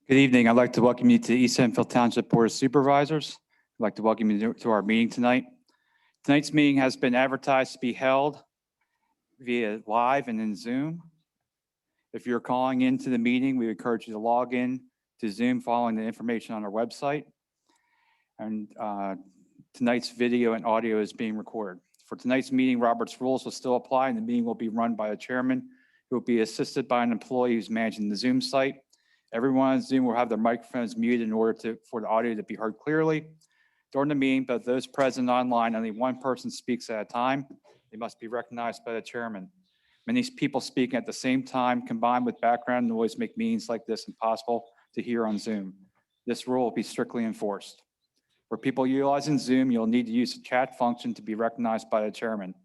Good evening. I'd like to welcome you to the East Hempfield Township Board of Supervisors. I'd like to welcome you to our meeting tonight. Tonight's meeting has been advertised to be held via live and in Zoom. If you're calling into the meeting, we encourage you to log in to Zoom following the information on our website. And tonight's video and audio is being recorded. For tonight's meeting, Robert's rules will still apply, and the meeting will be run by a chairman who will be assisted by an employee who's managing the Zoom site. Everyone on Zoom will have their microphones muted in order for the audio to be heard clearly during the meeting, but those present online, only one person speaks at a time. They must be recognized by the chairman. Many people speaking at the same time, combined with background noise, make meetings like this impossible to hear on Zoom. This rule will be strictly enforced. For people utilizing Zoom, you'll need to use the chat function to be recognized by the chairman.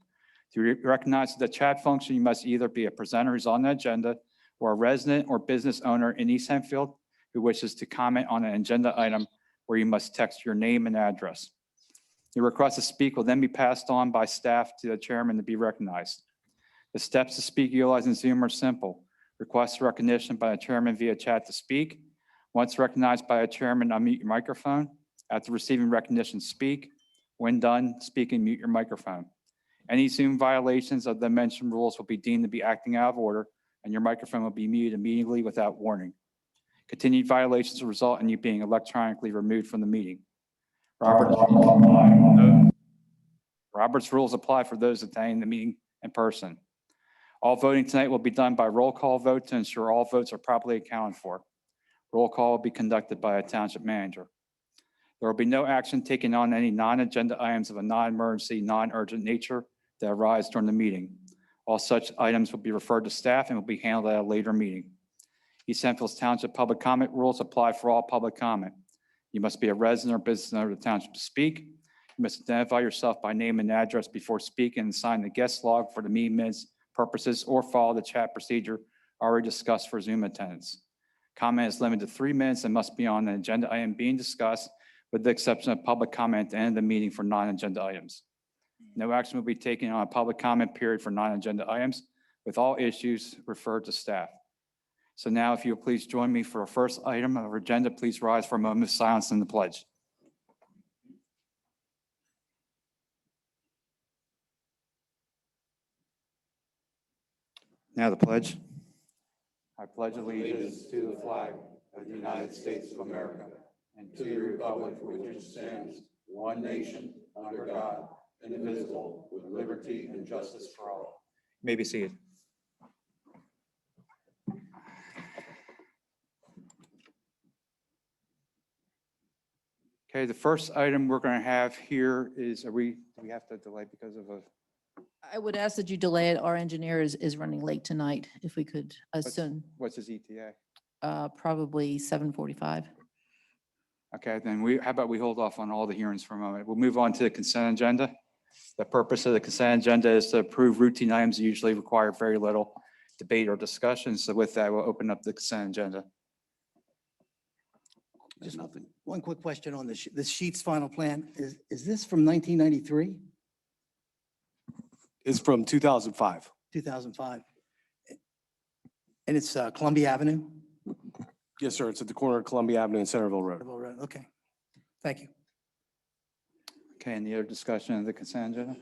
To recognize the chat function, you must either be a presenter who's on the agenda or a resident or business owner in East Hempfield who wishes to comment on an agenda item, where you must text your name and address. Your request to speak will then be passed on by staff to the chairman to be recognized. The steps to speak utilizing Zoom are simple. Request recognition by the chairman via chat to speak. Once recognized by a chairman, unmute your microphone. After receiving recognition, speak. When done speaking, mute your microphone. Any Zoom violations of the mentioned rules will be deemed to be acting out of order, and your microphone will be muted immediately without warning. Continued violations will result in you being electronically removed from the meeting. Robert's rules apply for those attending the meeting in person. All voting tonight will be done by roll call vote to ensure all votes are properly accounted for. Roll call will be conducted by a township manager. There will be no action taken on any non-agenda items of a non-emergency, non-urgent nature that arise during the meeting. All such items will be referred to staff and will be handled at a later meeting. East Hempfield Township public comment rules apply for all public comment. You must be a resident or business owner of the township to speak. You must identify yourself by name and address before speaking and sign the guest log for the meeting minutes purposes, or follow the chat procedure already discussed for Zoom attendance. Comment is limited to 3 minutes and must be on an agenda item being discussed, with the exception of public comment at the end of the meeting for non-agenda items. No action will be taken on a public comment period for non-agenda items, with all issues referred to staff. So now, if you'll please join me for our first item of our agenda, please rise for a moment of silence in the pledge. Now the pledge. I pledge allegiance to the flag of the United States of America and to the republic for which it stands, one nation, under God, indivisible, with liberty and justice for all. You may be seated. Okay, the first item we're going to have here is, do we have to delay because of a? I would ask that you delay it. Our engineer is running late tonight. If we could soon, What's his ETA? probably 7:45. Okay, then how about we hold off on all the hearings for a moment. We'll move on to the consent agenda. The purpose of the consent agenda is to approve routine items that usually require very little debate or discussion. So with that, we'll open up the consent agenda. Just nothing. One quick question on this Sheets final plan. Is this from 1993, Is from 2005. 2005? And it's Columbia Avenue? Yes, sir. It's at the corner of Columbia Avenue and Centerville Road. Okay. Thank you. Okay, any other discussion of the consent agenda?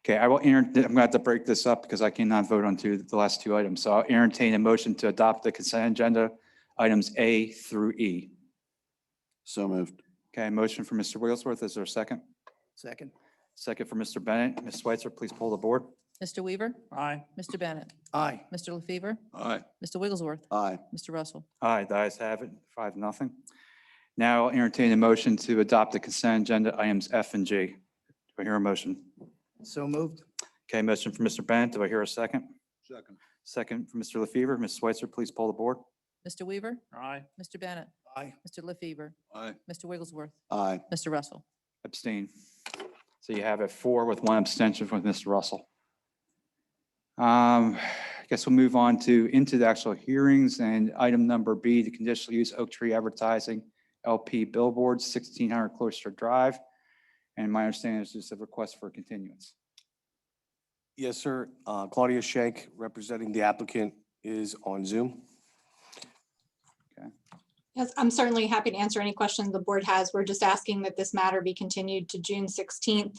Okay, I'm going to have to break this up because I cannot vote on the last two items. So I'll entertain a motion to adopt the consent agenda, items A through E. So moved. Okay, motion for Mr. Wigglesworth. Is there a second? Second. Second for Mr. Bennett. Ms. Schweitzer, please pull the board. Mr. Weaver? Aye. Mr. Bennett? Aye. Mr. LaFever? Aye. Mr. Wigglesworth? Aye. Mr. Russell? Aye, the ayes have it, 5-0. Now I'll entertain a motion to adopt the consent agenda, items F and G. Do I hear a motion? So moved. Okay, motion for Mr. Bennett. Do I hear a second? Second. Second for Mr. LaFever. Ms. Schweitzer, please pull the board. Mr. Weaver? Aye. Mr. Bennett? Aye. Mr. LaFever? Aye. Mr. Wigglesworth? Aye. Mr. Russell? Abstain. So you have it 4 with 1 abstention from Mr. Russell. I guess we'll move on into the actual hearings, and item number B, the conditional use Oak Tree Advertising LP billboards, 1600 Cloister Drive. And my understanding is just a request for continuance. Yes, sir. Claudia Shank, representing the applicant, is on Zoom. Yes, I'm certainly happy to answer any questions the board has. We're just asking that this matter be continued to June 16th.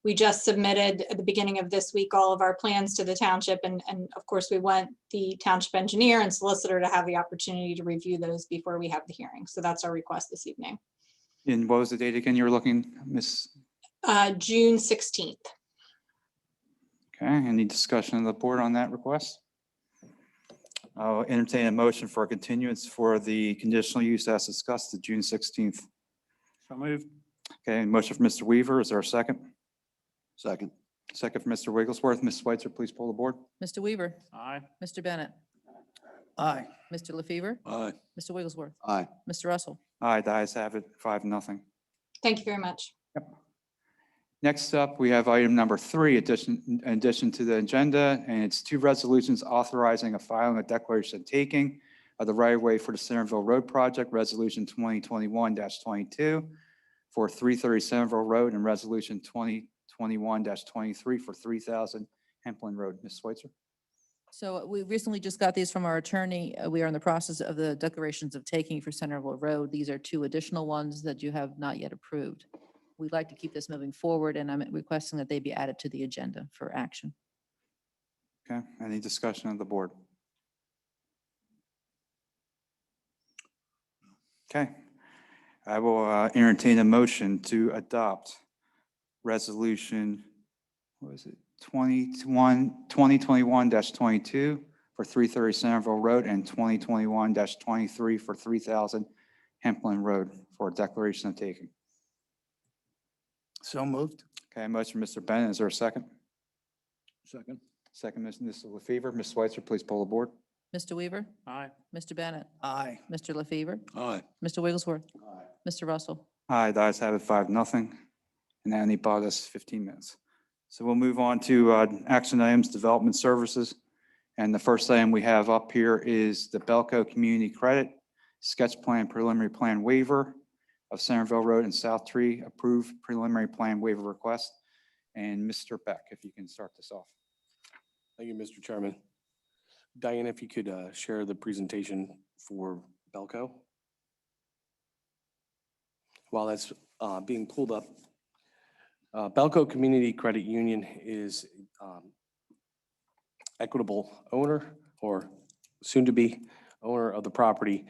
We just submitted at the beginning of this week all of our plans to the township, and of course, we want the township engineer and solicitor to have the opportunity to review those before we have the hearing. So that's our request this evening. And what was the date again you were looking, Miss? June 16th. Okay, any discussion of the board on that request? I'll entertain a motion for a continuance for the conditional use as discussed to June 16th. So moved. Okay, motion for Mr. Weaver. Is there a second? Second. Second for Mr. Wigglesworth. Ms. Switzer, please pull the board. Mr. Weaver, Aye. Mr. Bennett, Aye. Mr. LaFever, Aye. Mr. Wigglesworth, Aye. Mr. Russell. Aye, the ayes have it, 5-0. Thank you very much. Next up, we have item number 3, in addition to the agenda, and it's 2 resolutions authorizing a filing a declaration of taking of the right-of-way for the Centerville Road project, Resolution 2021-22 for 330 Centerville Road, and Resolution 2021-23 for 3000 Hempland Road. Ms. Switzer? So we recently just got these from our attorney. We are in the process of the declarations of taking for Centerville Road. These are 2 additional ones that you have not yet approved. We'd like to keep this moving forward, and I'm requesting that they be added to the agenda for action. Okay, any discussion of the board? Okay, I will entertain a motion to adopt resolution, what is it, 2021-22 for 330 Centerville Road and 2021-23 for 3000 Hempland Road for a declaration of taking. So moved. Okay, motion, Mr. Bennett. Is there a second? Second. Second, Mr. LaFever. Ms. Switzer, please pull the board. Mr. Weaver, Aye. Mr. Bennett, Aye. Mr. LaFever, Aye. Mr. Wigglesworth, Aye. Mr. Russell. Aye, the ayes have it, 5-0. And that only bought us 15 minutes. So we'll move on to action items, development services. And the first item we have up here is the Belco Community Credit Sketch Plan Preliminary Plan Waiver of Centerville Road and South Tree, approved preliminary plan waiver request. And Mr. Beck, if you can start this off. Thank you, Mr. Chairman. Diane, if you could share the presentation for Belco. While that's being pulled up, Belco Community Credit Union is equitable owner or soon-to-be owner of the property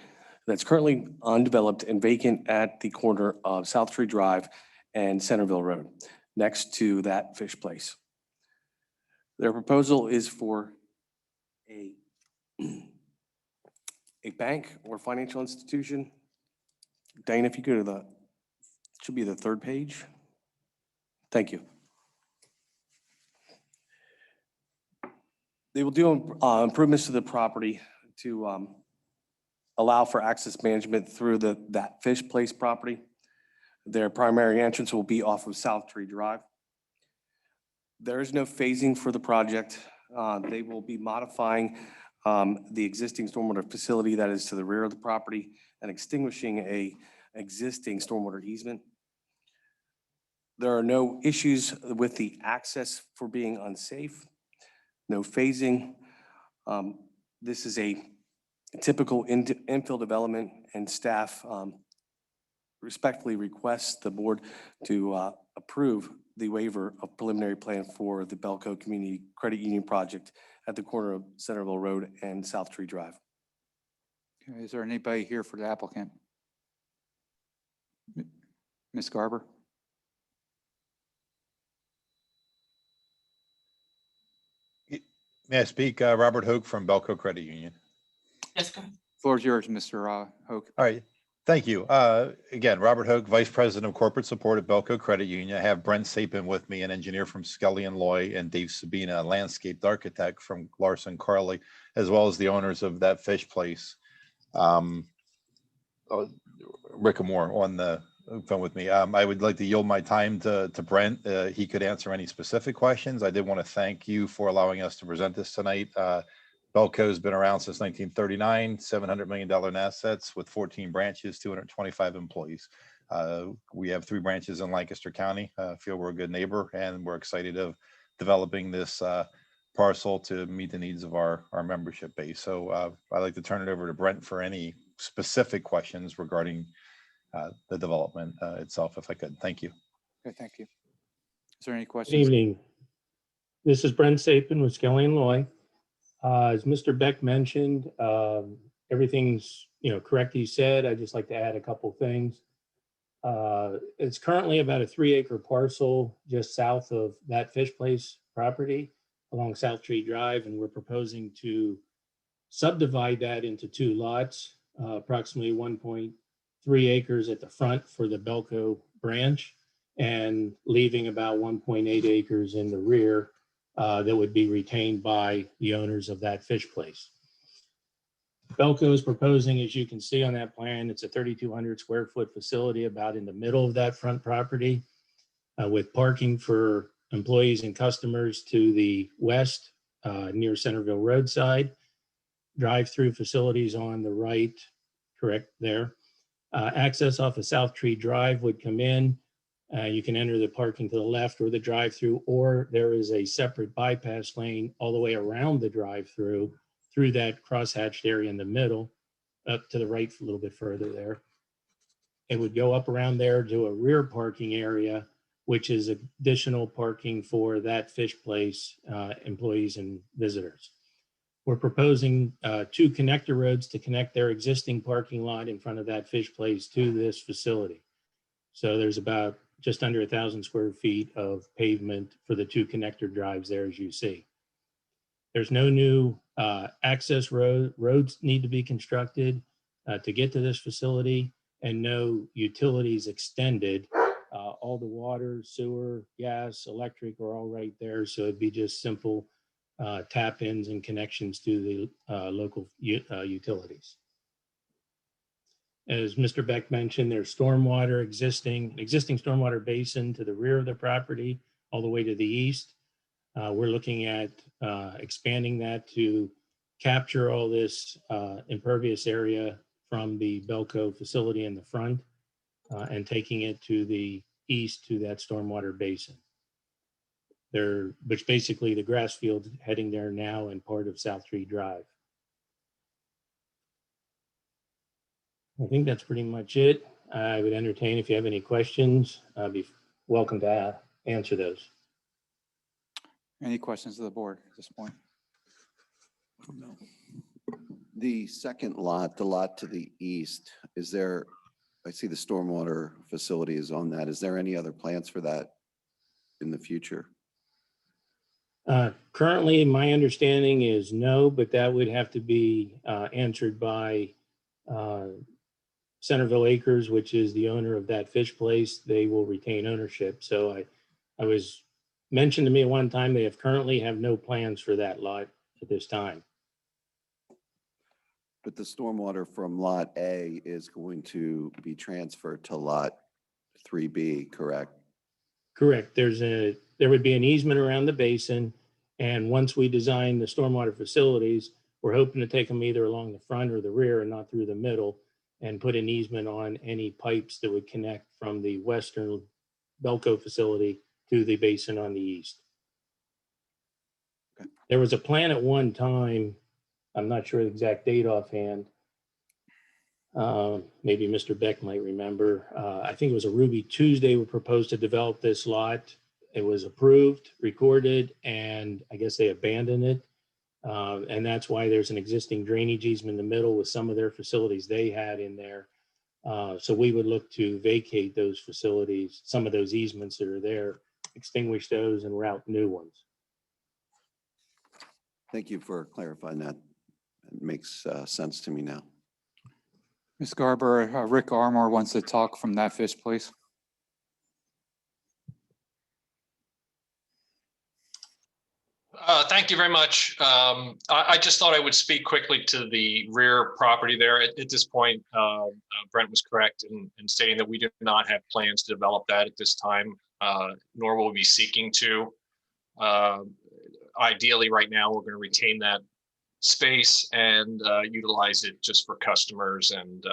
that's currently undeveloped and vacant at the corner of South Tree Drive and Centerville Road, next to that fish place. Their proposal is for a bank or financial institution. Diane, if you go to the, should be the 3rd page. Thank you. They will do improvements to the property to allow for access management through that fish place property. Their primary entrance will be off of South Tree Drive. There is no phasing for the project. They will be modifying the existing stormwater facility that is to the rear of the property and extinguishing a existing stormwater easement. There are no issues with the access for being unsafe, no phasing. This is a typical infill development, and staff respectfully requests the board to approve the waiver of preliminary plan for the Belco Community Credit Union project at the corner of Centerville Road and South Tree Drive. Okay, is there anybody here for the applicant? Ms. Garber? May I speak? Robert Hoke from Belco Credit Union. Floor is yours, Mr. Hoke. All right, thank you. Again, Robert Hoke, Vice President of Corporate Support at Belco Credit Union. I have Brent Sapin with me, an engineer from Skelly and Loy, and Dave Sabina, a landscaped architect from Larson Carley, as well as the owners of that fish place. Rick Moore on the phone with me. I would like to yield my time to Brent. He could answer any specific questions. I did want to thank you for allowing us to present this tonight. Belco's been around since 1939, $700 million in assets with 14 branches, 225 employees. We have 3 branches in Lancaster County. Feel we're a good neighbor, and we're excited of developing this parcel to meet the needs of our membership base. So I'd like to turn it over to Brent for any specific questions regarding the development itself, if I could. Thank you. Okay, thank you. Is there any Good questions? evening. This is Brent Sapin with Skelly and Loy. As Mr. Beck mentioned, everything's correct he said. I'd just like to add a couple things. It's currently about a 3-acre parcel just south of that fish place property along South Tree Drive, and we're proposing to subdivide that into 2 lots, approximately 1.3 acres at the front for the Belco branch, and leaving about 1.8 acres in the rear that would be retained by the owners of that fish place. Belco is proposing, as you can see on that plan, it's a 3,200 square foot facility about in the middle of that front property with parking for employees and customers to the west near Centerville roadside, drive-through facilities on the right, correct there. Access off of South Tree Drive would come in. You can enter the parking to the left or the drive-through, or there is a separate bypass lane all the way around the drive-through through that crosshatched area in the middle, up to the right a little bit further there. It would go up around there to a rear parking area, which is additional parking for that fish place employees and visitors. We're proposing 2 connector roads to connect their existing parking lot in front of that fish place to this facility. So there's about just under 1,000 square feet of pavement for the 2 connector drives there, as you see. There's no new access roads need to be constructed to get to this facility, and no utilities extended. All the water, sewer, gas, electric are all right there. So it'd be just simple tap-ins and connections to the local utilities. As Mr. Beck mentioned, there's stormwater existing stormwater basin to the rear of the property, all the way to the east. We're looking at expanding that to capture all this impervious area from the Belco facility in the front and taking it to the east to that stormwater basin. Which basically the grass field heading there now and part of South Tree Drive. I think that's pretty much it. I would entertain if you have any questions, I'd be welcome to answer those. Any questions of the board at this point? No. The second lot, the lot to the east, is there, I see the stormwater facility is on that. Is there any other plans for that in the future? Currently, my understanding is no, but that would have to be answered by Centerville Acres, which is the owner of that fish place. They will retain ownership. So I was mentioned to me at one time, they currently have no plans for that lot at this time. But the stormwater from Lot A is going to be transferred to Lot 3B, correct? Correct. There would be an easement around the basin. And once we design the stormwater facilities, we're hoping to take them either along the front or the rear and not through the middle, and put an easement on any pipes that would connect from the western Belco facility to the basin on the east. Okay. There was a plan at one time, I'm not sure the exact date offhand. Maybe Mr. Beck might remember. I think it was a Ruby Tuesday we proposed to develop this lot. It was approved, recorded, and I guess they abandoned it. And that's why there's an existing drainage easement in the middle with some of their facilities they had in there. So we would look to vacate those facilities, some of those easements that are there, extinguish those and route new ones. Thank you for clarifying that. It makes sense to me now. Ms. Garber, Rick Armour wants to talk from that fish place. Thank you very much. I just thought I would speak quickly to the rear property there. At this point, Brent was correct in stating that we do not have plans to develop that at this time, nor will we be seeking to. Ideally, right now, we're going to retain that space and utilize it just for customers and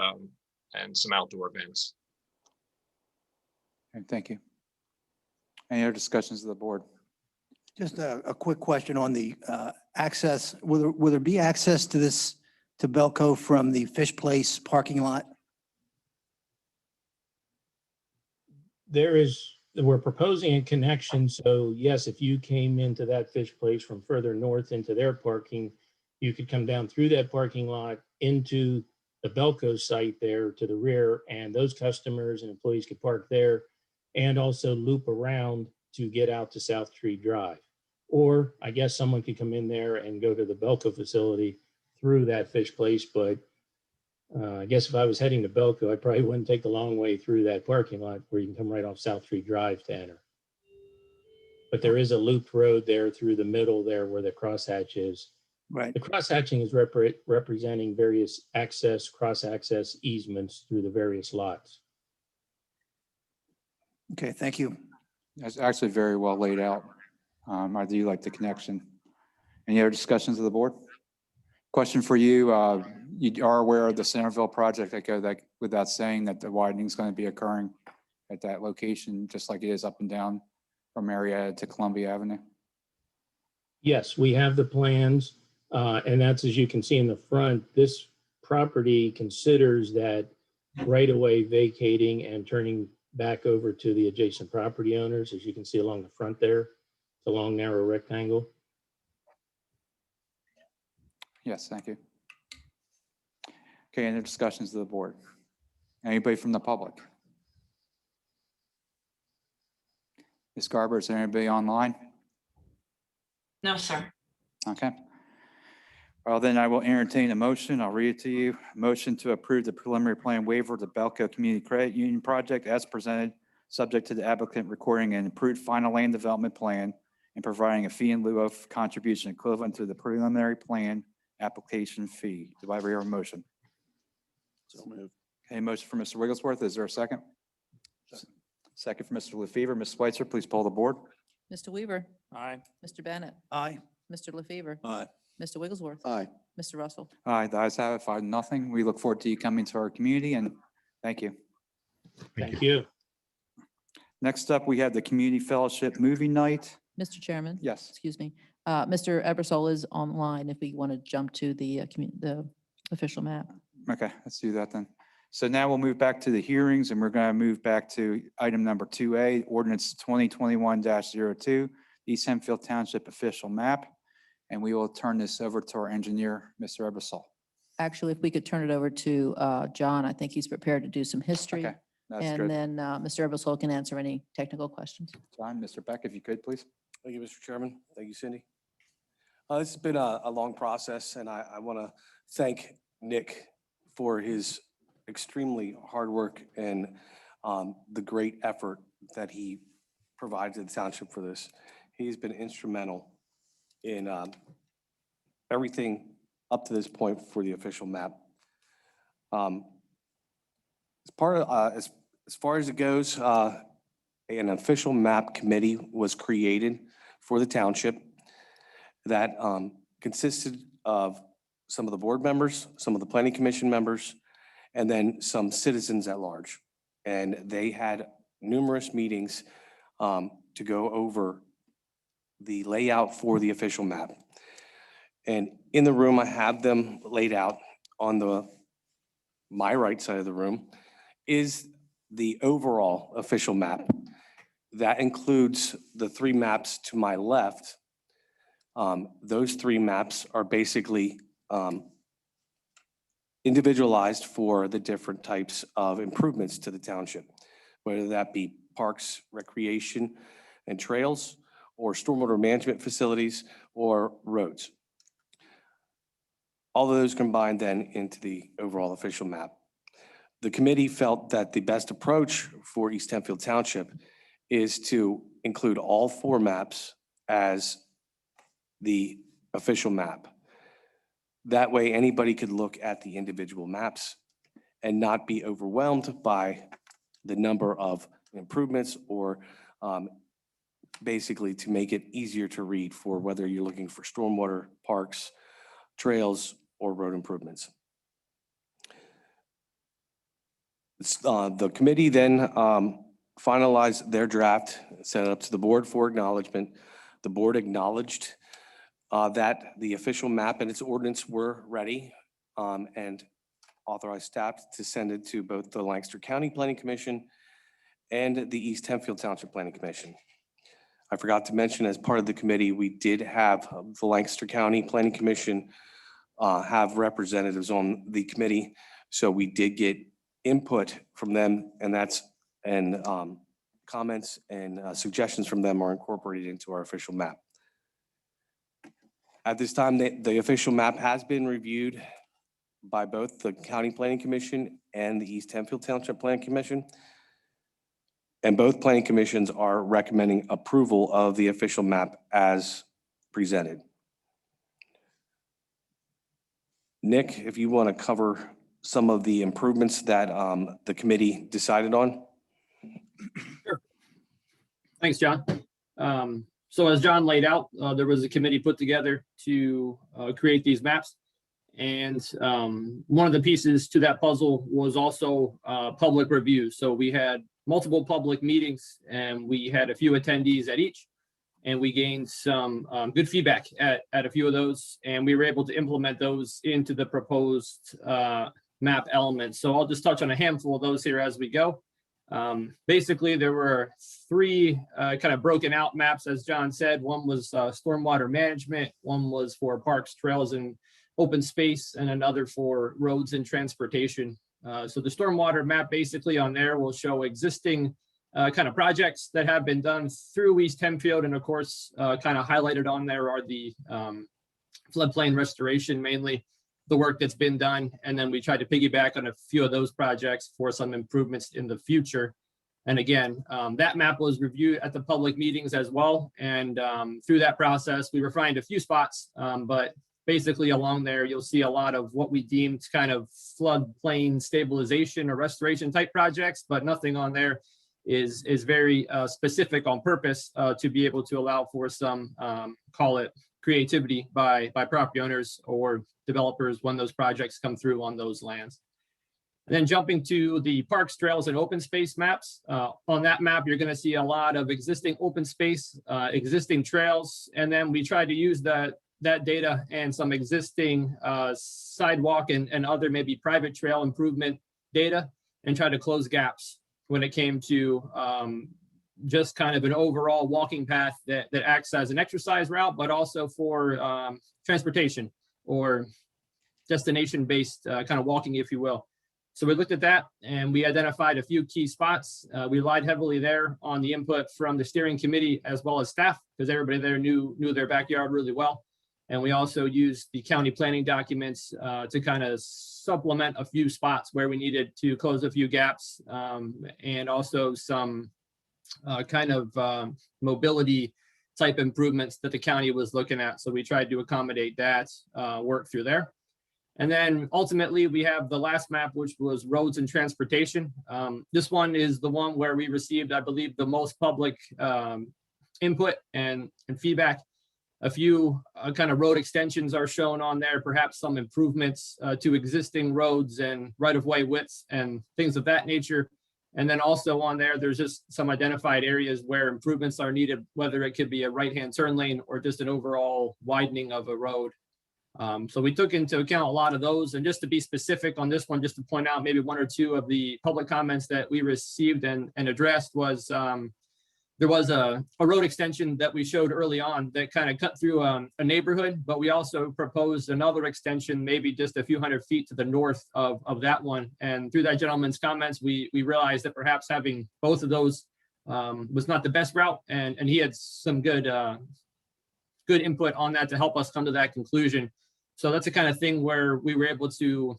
some outdoor events. Okay, thank you. Any other discussions of the board? Just a quick question on the access. Will there be access to this, to Belco from the Fish Place parking lot? We're proposing a connection, so yes, if you came into that Fish Place from further north into their parking, you could come down through that parking lot into the Belco site there to the rear, and those customers and employees could park there and also loop around to get out to South Tree Drive. Or I guess someone could come in there and go to the Belco facility through that Fish Place, but I guess if I was heading to Belco, I probably wouldn't take the long way through that parking lot where you can come right off South Tree Drive to enter. But there is a looped road there through the middle there where the crosshatch is. Right. The crosshatching is representing various cross-access easements through the various lots. Okay, thank you. It's actually very well laid out. I do like the connection. Any other discussions of the board? Question for you. You are aware of the Centerville project. I go that without saying that the widening is going to be occurring at that location, just like it is up and down from Marietta to Columbia Avenue. Yes, we have the plans, and that's, as you can see in the front, this property considers that right away vacating and turning back over to the adjacent property owners, as you can see along the front there. It's a long, narrow rectangle. Yes, thank you. Okay, any discussions of the board? Anybody from the public? Ms. Garber, is there anybody online? No, sir. Okay. Well, then I will entertain a motion. I'll read it to you. Motion to approve the preliminary plan waiver of the Belco Community Credit Union project as presented, subject to the applicant recording an approved final land development plan and providing a fee in lieu of contribution equivalent to the preliminary plan application fee. Do I hear a motion? So moved. Okay, motion for Mr. Wigglesworth. Is there a second? Second for Mr. LaFever. Ms. Switzer, please poll the board. Mr. Weaver, Aye. Mr. Bennett, Aye. Mr. LaFever, Aye. Mr. Wigglesworth, Aye. Mr. Russell. Aye, the ayes have it, 5-0. We look forward to you coming to our community, and thank you. Thank you. Next up, we have the Community Fellowship Movie Night. Mr. Chairman. Yes. Excuse me. Mr. Ebersol is online if we want to jump to the official map. Okay, let's do that then. So now we'll move back to the hearings, and we're going to move back to item number 2A, ordinance 2021-02, East Hempfield Township official map. And we will turn this over to our engineer, Mr. Ebersol. Actually, if we could turn it over to John, I think he's prepared to do some history. Okay, that's And good. then Mr. Ebersol can answer any technical questions. John, Mr. Beck, if you could, please. Thank you, Mr. Chairman. Thank you, Cindy. This has been a long process, and I want to thank Nick for his extremely hard work and the great effort that he provided to the township for this. He's been instrumental in everything up to this point for the official map. As far as it goes, an official map committee was created for the township that consisted of some of the board members, some of the planning commission members, and then some citizens at large. And they had numerous meetings to go over the layout for the official map. And in the room, I have them laid out on my right side of the room is the overall official map. That includes the 3 maps to my left. Those 3 maps are basically individualized for the different types of improvements to the township, whether that be parks, recreation, and trails, or stormwater management facilities, or roads. All of those combined then into the overall official map. The committee felt that the best approach for East Hempfield Township is to include all 4 maps as the official map. That way, anybody could look at the individual maps and not be overwhelmed by the number of improvements, or basically to make it easier to read for whether you're looking for stormwater, parks, trails, or road improvements. The committee then finalized their draft, sent it up to the board for acknowledgement. The board acknowledged that the official map and its ordinance were ready and authorized staff to send it to both the Lancaster County Planning Commission and the East Hempfield Township Planning Commission. I forgot to mention, as part of the committee, we did have the Lancaster County Planning Commission have representatives on the committee. So we did get input from them, and comments and suggestions from them are incorporated into our official map. At this time, the official map has been reviewed by both the County Planning Commission and the East Hempfield Township Planning Commission. And both planning commissions are recommending approval of the official map as presented. Nick, if you want to cover some of the improvements that the committee decided on. Sure. Thanks, John. So as John laid out, there was a committee put together to create these maps. And one of the pieces to that puzzle was also public review. So we had multiple public meetings and we had a few attendees at each. And we gained some good feedback at a few of those. And we were able to implement those into the proposed map elements. So I'll just touch on a handful of those here as we go. Basically, there were three kind of broken out maps, as John said. One was stormwater management, one was for parks, trails, and open space, and another for roads and transportation. So the stormwater map basically on there will show existing kind of projects that have been done through East Hempfield. And of course, kind of highlighted on there are the floodplain restoration, mainly the work that's been done. And then we tried to piggyback on a few of those projects for some improvements in the future. And again, that map was reviewed at the public meetings as well. And through that process, we refined a few spots, but basically along there, you'll see a lot of what we deemed kind of floodplain stabilization or restoration type projects, but nothing on there is very specific on purpose to be able to allow for some, call it creativity by property owners or developers when those projects come through on those lands. And then jumping to the parks, trails, and open space maps. On that map, you're going to see a lot of existing open space, existing trails, and then we tried to use that data and some existing sidewalk and other maybe private trail improvement data and try to close gaps when it came to just kind of an overall walking path that acts as an exercise route, but also for transportation or destination-based kind of walking, if you will. So we looked at that and we identified a few key spots. We relied heavily there on the input from the steering committee as well as staff, because everybody there knew their backyard really well. And we also used the county planning documents to kind of supplement a few spots where we needed to close a few gaps and also some kind of mobility type improvements that the county was looking at. So we tried to accommodate that work through there. And then ultimately we have the last map, which was roads and transportation. This one is the one where we received, I believe, the most public input and feedback. A few kind of road extensions are shown on there, perhaps some improvements to existing roads and right-of-way widths and things of that nature. And then also on there, there's just some identified areas where improvements are needed, whether it could be a right-hand turn lane or just an overall widening of a road. So we took into account a lot of those. And just to be specific on this one, just to point out maybe one or two of the public comments that we received and addressed was there was a road extension that we showed early on that kind of cut through a neighborhood, but we also proposed another extension, maybe just a few hundred feet to the north of that one. And through that gentleman's comments, we realized that perhaps having both of those was not the best route. And he had some good input on that to help us come to that conclusion. So that's the kind of thing where we were able to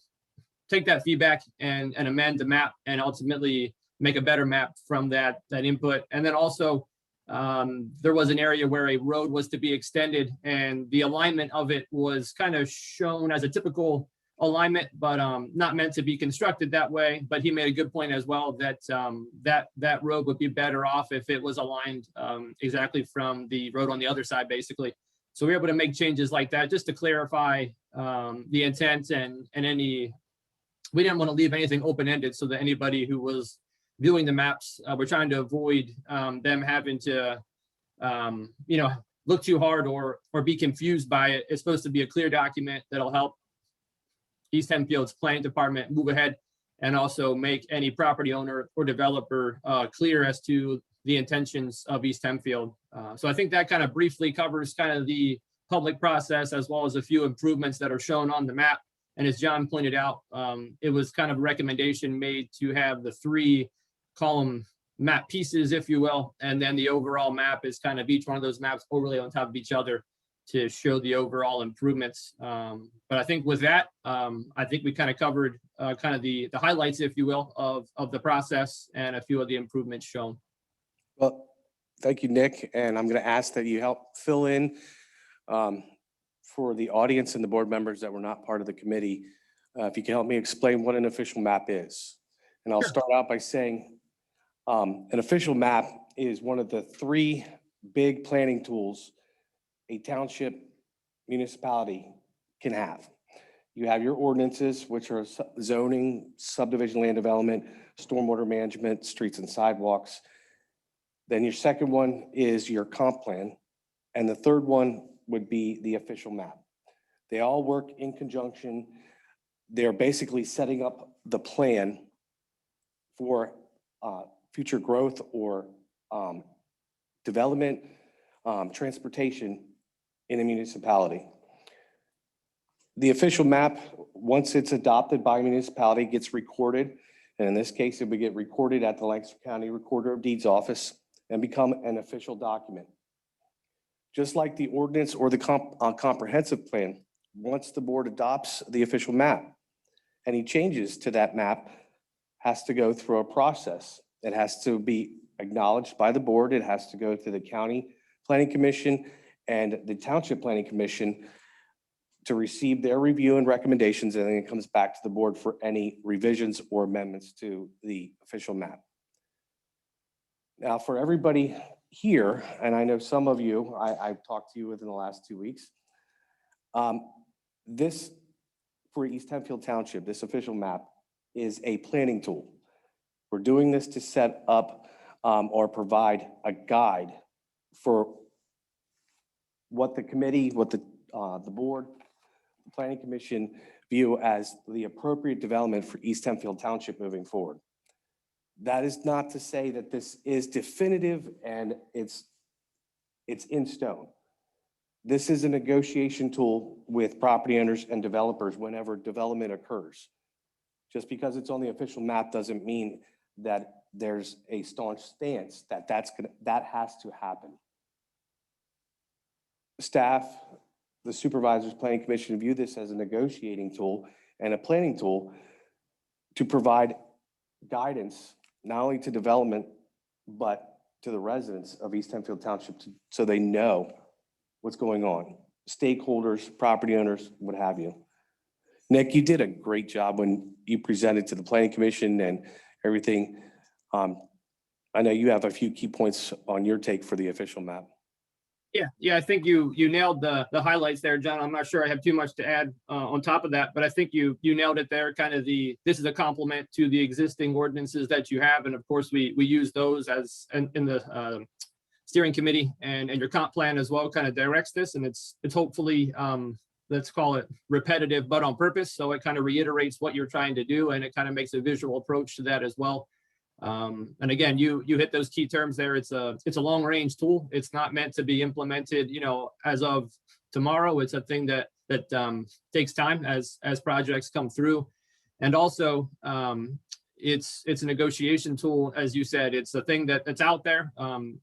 take that feedback and amend the map and ultimately make a better map from that input. And then also there was an area where a road was to be extended and the alignment of it was kind of shown as a typical alignment, but not meant to be constructed that way. But he made a good point as well that that road would be better off if it was aligned exactly from the road on the other side, basically. So we were able to make changes like that just to clarify the intent and any, we didn't want to leave anything open-ended so that anybody who was viewing the maps, we're trying to avoid them having to, look too hard or be confused by it. It's supposed to be a clear document that'll help East Hempfield's planning department move ahead and also make any property owner or developer clear as to the intentions of East Hempfield. So I think that kind of briefly covers kind of the public process as well as a few improvements that are shown on the map. And as John pointed out, it was kind of a recommendation made to have the 3 column map pieces, if you will, and then the overall map is kind of each one of those maps overlay on top of each other to show the overall improvements. But I think with that, I think we kind of covered kind of the highlights, if you will, of the process and a few of the improvements shown. Well, thank you, Nick. And I'm going to ask that you help fill in for the audience and the board members that were not part of the committee. If you can help me explain what an official map is. And I'll start out by saying an official map is one of the 3 big planning tools a township municipality can have. You have your ordinances, which are zoning, subdivision land development, stormwater management, streets and sidewalks. Then your second one is your comp plan. And the third one would be the official map. They all work in conjunction. They're basically setting up the plan for future growth or development, transportation in a municipality. The official map, once it's adopted by a municipality, gets recorded. And in this case, it would get recorded at the Lancaster County Recorder of Deeds office and become an official document. Just like the ordinance or the comprehensive plan, once the board adopts the official map, any changes to that map has to go through a process. It has to be acknowledged by the board. It has to go to the county planning commission and the township planning commission to receive their review and recommendations, and then it comes back to the board for any revisions or amendments to the official map. Now, for everybody here, and I know some of you, I've talked to you within the last 2 weeks, this, for East Hempfield Township, this official map is a planning tool. We're doing this to set up or provide a guide for what the committee, what the board, the planning commission view as the appropriate development for East Hempfield Township moving forward. That is not to say that this is definitive and it's in stone. This is a negotiation tool with property owners and developers whenever development occurs. Just because it's on the official map doesn't mean that there's a staunch stance that that has to happen. Staff, the supervisors, planning commission view this as a negotiating tool and a planning tool to provide guidance, not only to development, but to the residents of East Hempfield Township so they know what's going on. Stakeholders, property owners, what have you. Nick, you did a great job when you presented to the planning commission and everything. I know you have a few key points on your take for the official map. Yeah, I think you nailed the highlights there, John. I'm not sure I have too much to add on top of that, but I think you nailed it there. Kind of this is a complement to the existing ordinances that you have, and of course we use those as in the steering committee and your comp plan as well. Kind of directs this, and it's hopefully let's call it repetitive, but on purpose. So it kind of reiterates what you're trying to do, and it kind of makes a visual approach to that as well. And again, you hit those key terms there. It's a long range tool. It's not meant to be implemented, as of tomorrow. It's a thing that takes time as projects come through. And also it's a negotiation tool. As you said, it's a thing that's out there.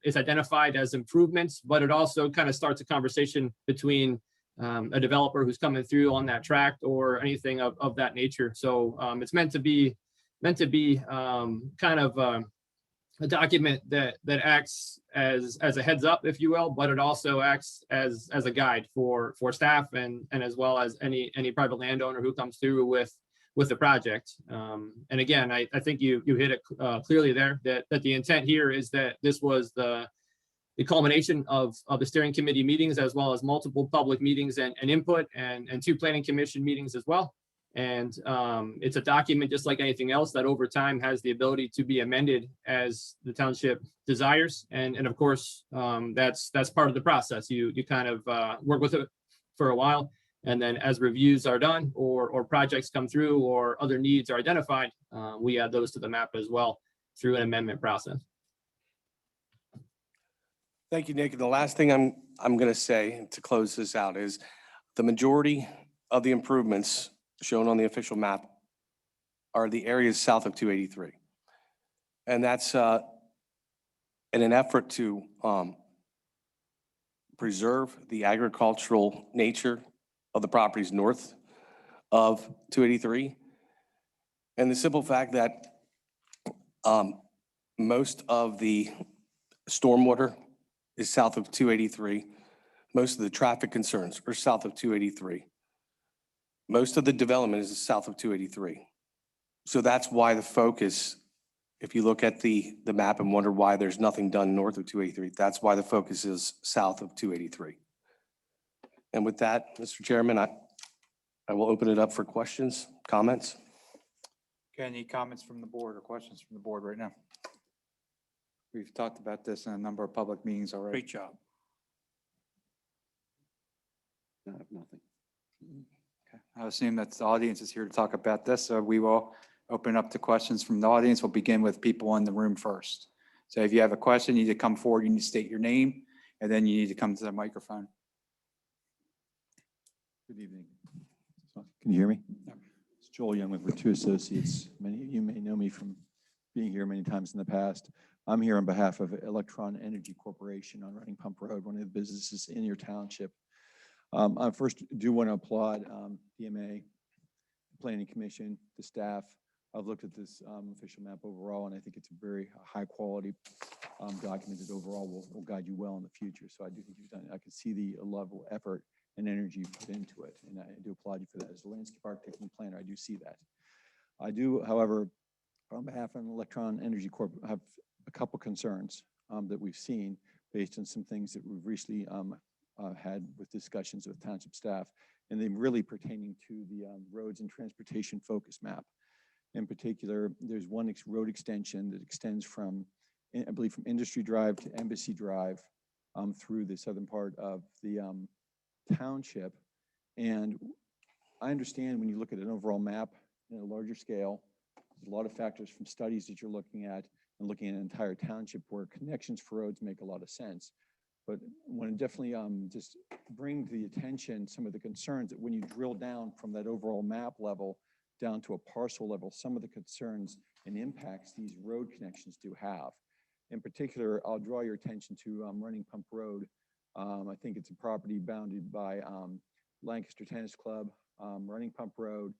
It's identified as improvements, but it also kind of starts a conversation between a developer who's coming through on that tract or anything of that nature. So it's meant to be kind of a document that acts as a heads up, if you will, but it also acts as a guide for staff and as well as any private landowner who comes through with the project. And again, I think you hit it clearly there that the intent here is that this was the culmination of the steering committee meetings, as well as multiple public meetings and input and 2 planning commission meetings as well. And it's a document just like anything else that over time has the ability to be amended as the township desires. And of course, that's part of the process. You kind of work with it for a while. And then as reviews are done or projects come through or other needs are identified, we add those to the map as well through an amendment process. Thank you, Nick. And the last thing I'm going to say to close this out is the majority of the improvements shown on the official map are the areas south of 283. And that's in an effort to preserve the agricultural nature of the properties north of 283. And the simple fact that most of the stormwater is south of 283. Most of the traffic concerns are south of 283. Most of the development is south of 283. So that's why the focus, if you look at the map and wonder why there's nothing done north of 283, that's why the focus is south of 283. And with that, Mr. Chairman, I will open it up for questions, comments. Okay, any comments from the board or questions from the board right now? We've talked about this in a number of public meetings already. Great job. I have nothing. Okay, I assume that the audience is here to talk about this, so we will open up to questions from the audience. We'll begin with people in the room first. So if you have a question, you need to come forward, you need to state your name, and then you need to come to the microphone. Good evening. Can you hear me? It's Joel Young with Virtu Associates. Many of you may know me from being here many times in the past. I'm here on behalf of Electron Energy Corporation on Running Pump Road, one of the businesses in your township. I first do want to applaud DMA, Planning Commission, the staff. I've looked at this official map overall, and I think it's a very high quality document that overall will guide you well in the future. So I do think you've done it. I can see the level of effort and energy you put into it, and I do applaud you for that. As a landscape architect and planner, I do see that. I do, however, on behalf of Electron Energy Corp, have a couple concerns that we've seen based on some things that we've recently had with discussions with township staff, and then really pertaining to the roads and transportation focus map. In particular, there's one road extension that extends from, I believe, from Industry Drive to Embassy Drive through the southern part of the township. And I understand when you look at an overall map in a larger scale, there's a lot of factors from studies that you're looking at and looking at an entire township where connections for roads make a lot of sense. But I want to definitely just bring to the attention some of the concerns that when you drill down from that overall map level down to a parcel level, some of the concerns and impacts these road connections do have. In particular, I'll draw your attention to Running Pump Road. I think it's a property bounded by Lancaster Tennis Club, Running Pump Road,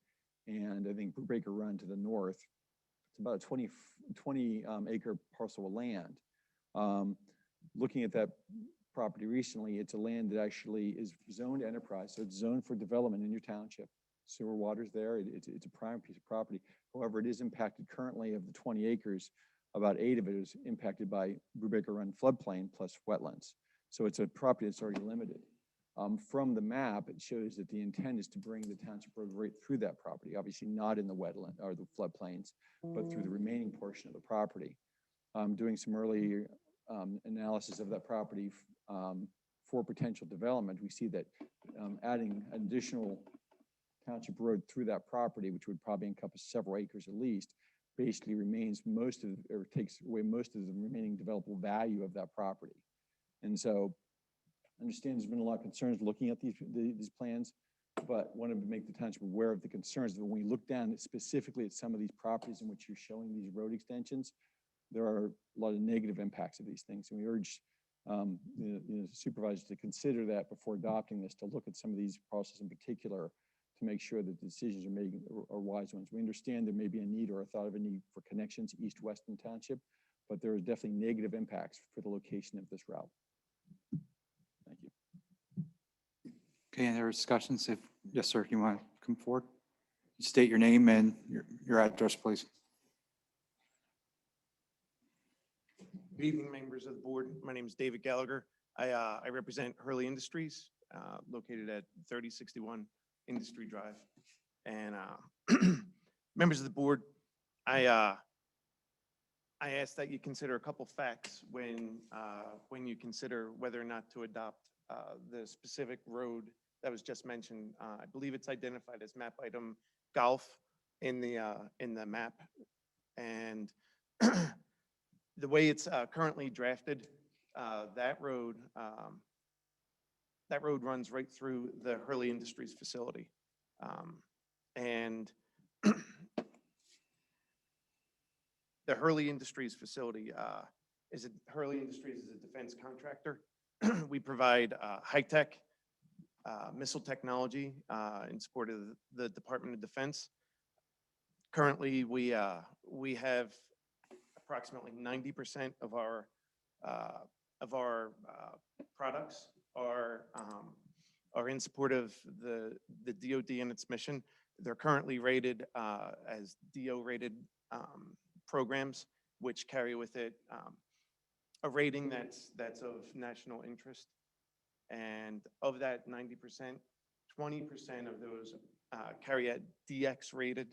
and I think Brubaker Run to the north. It's about a 20 acre parcel of land. Looking at that property recently, it's a land that actually is zoned enterprise, so it's zoned for development in your township. Sewer water's there, it's a prime piece of property. However, it is impacted currently of the 20 acres, about 8 of it is impacted by Brubaker Run floodplain plus wetlands. So it's a property that's already limited. From the map, it shows that the intent is to bring the township road right through that property, obviously not in the wetland or the floodplains, but through the remaining portion of the property. Doing some early analysis of that property for potential development, we see that adding additional township road through that property, which would probably encompass several acres at least, basically remains takes away most of the remaining developable value of that property. And so I understand there's been a lot of concerns looking at these plans, but wanted to make the township aware of the concerns that when we look down specifically at some of these properties in which you're showing these road extensions, there are a lot of negative impacts of these things. And we urge the supervisors to consider that before adopting this, to look at some of these processes in particular to make sure that the decisions are made are wise ones. We understand there may be a need or a thought of a need for connections east-west in the township, but there are definitely negative impacts for the location of this route. Thank you. Okay, and there are discussions. Yes, sir, you want to come forward? State your name and your address, please. Good evening, members of the board. My name is David Gallagher. I represent Hurley Industries, located at 3061 Industry Drive. And members of the board, I ask that you consider a couple facts when you consider whether or not to adopt the specific road that was just mentioned. I believe it's identified as map item golf in the map. And the way it's currently drafted, that road runs right through the Hurley Industries facility. And the Hurley Industries facility Hurley Industries is a defense contractor. We provide high-tech missile technology in support of the Department of Defense. Currently, we have approximately 90% of our products are in support of the DoD and its mission. They're currently rated as DO-rated programs, which carry with it a rating that's of national interest. And of that 90%, 20% of those carry a DX-rated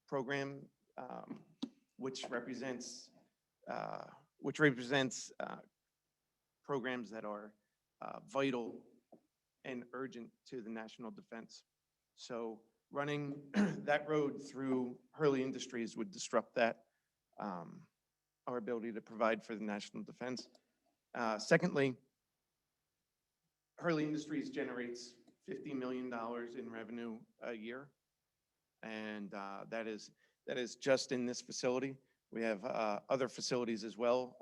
program, which represents programs that are vital and urgent to the national defense. So running that road through Hurley Industries would disrupt that, our ability to provide for the national defense. Secondly, Hurley Industries generates $50 million in revenue a year. And that is just in this facility. We have other facilities as well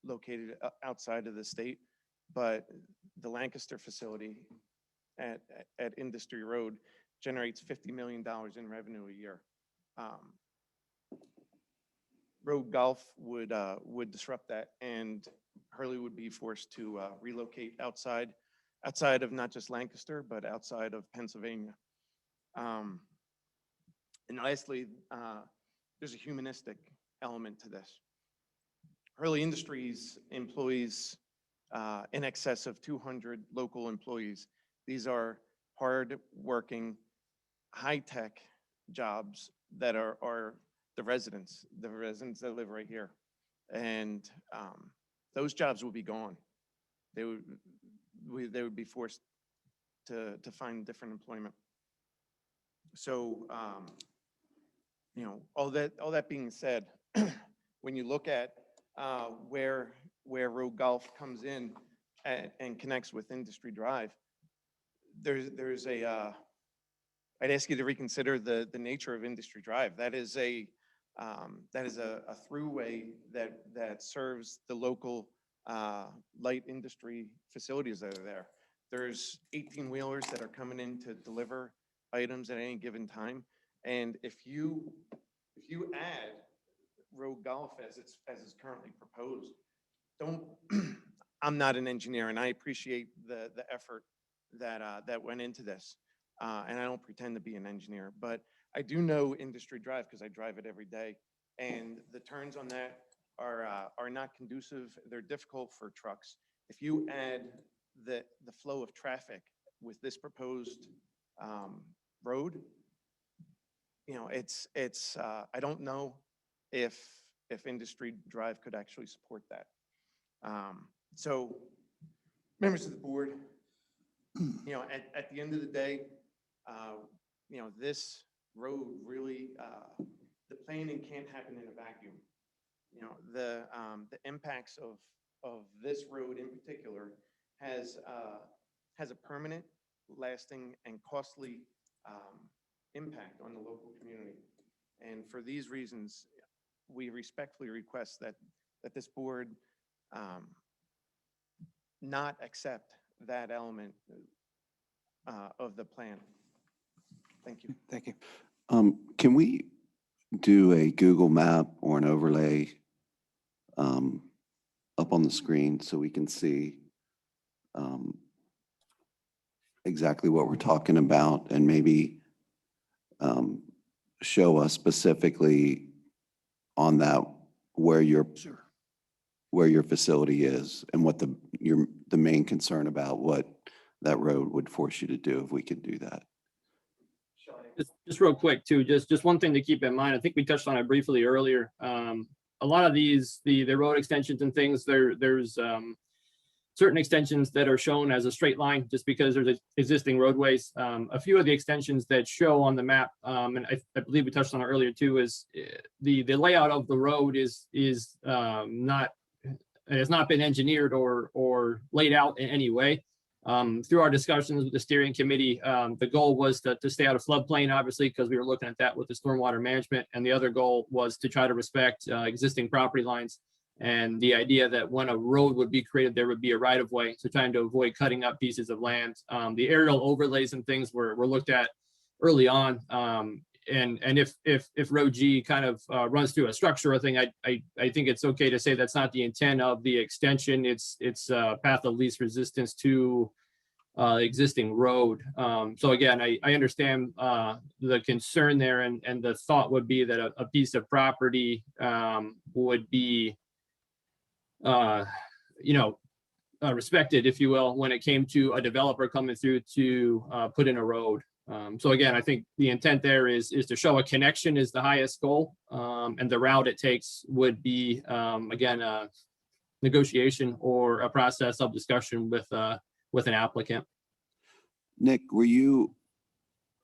located outside of the state, but the Lancaster facility at Industry Road generates $50 million in revenue a year. Road golf would disrupt that, and Hurley would be forced to relocate outside of not just Lancaster, but outside of Pennsylvania. And lastly, there's a humanistic element to this. Hurley Industries employs in excess of 200 local employees. These are hard-working, high-tech jobs that are the residents that live right here. And those jobs will be gone. They would be forced to find different employment. So, all that being said, when you look at where Road Golf comes in and connects with Industry Drive, there's a I'd ask you to reconsider the nature of Industry Drive. That is a throughway that serves the local light industry facilities that are there. There's 18-wheelers that are coming in to deliver items at any given time. And if you add Road Golf as it's currently proposed, I'm not an engineer, and I appreciate the effort that went into this. And I don't pretend to be an engineer, but I do know Industry Drive because I drive it every day. And the turns on that are not conducive. They're difficult for trucks. If you add the flow of traffic with this proposed road, it's I don't know if Industry Drive could actually support that. So members of the board, at the end of the day, this road really, the planning can't happen in a vacuum. The impacts of this road in particular has a permanent, lasting, and costly impact on the local community. And for these reasons, we respectfully request that this board not accept that element of the plan. Thank you. Thank you. Can we do a Google map or an overlay up on the screen so we can see exactly what we're talking about, and maybe show us specifically on that where your facility is and what the main concern about what that road would force you to do, if we could do that? Just real quick too, just one thing to keep in mind. I think we touched on it briefly earlier. A lot of these, the road extensions and things, there's certain extensions that are shown as a straight line just because there's existing roadways. A few of the extensions that show on the map, and I believe we touched on it earlier too, is the layout of the road is not, it has not been engineered or laid out in any way. Through our discussions with the steering committee, the goal was to stay out of floodplain, obviously, because we were looking at that with the stormwater management. And the other goal was to try to respect existing property lines. And the idea that when a road would be created, there would be a right of way. So trying to avoid cutting up pieces of land. The aerial overlays and things were looked at early on. And if road G kind of runs through a structural thing, I think it's okay to say that's not the intent of the extension. It's path of least resistance to existing road. So again, I understand the concern there, and the thought would be that a piece of property would be respected, if you will, when it came to a developer coming through to put in a road. So again, I think the intent there is to show a connection is the highest goal, and the route it takes would be, again, a negotiation or a process of discussion with an applicant. Nick, were you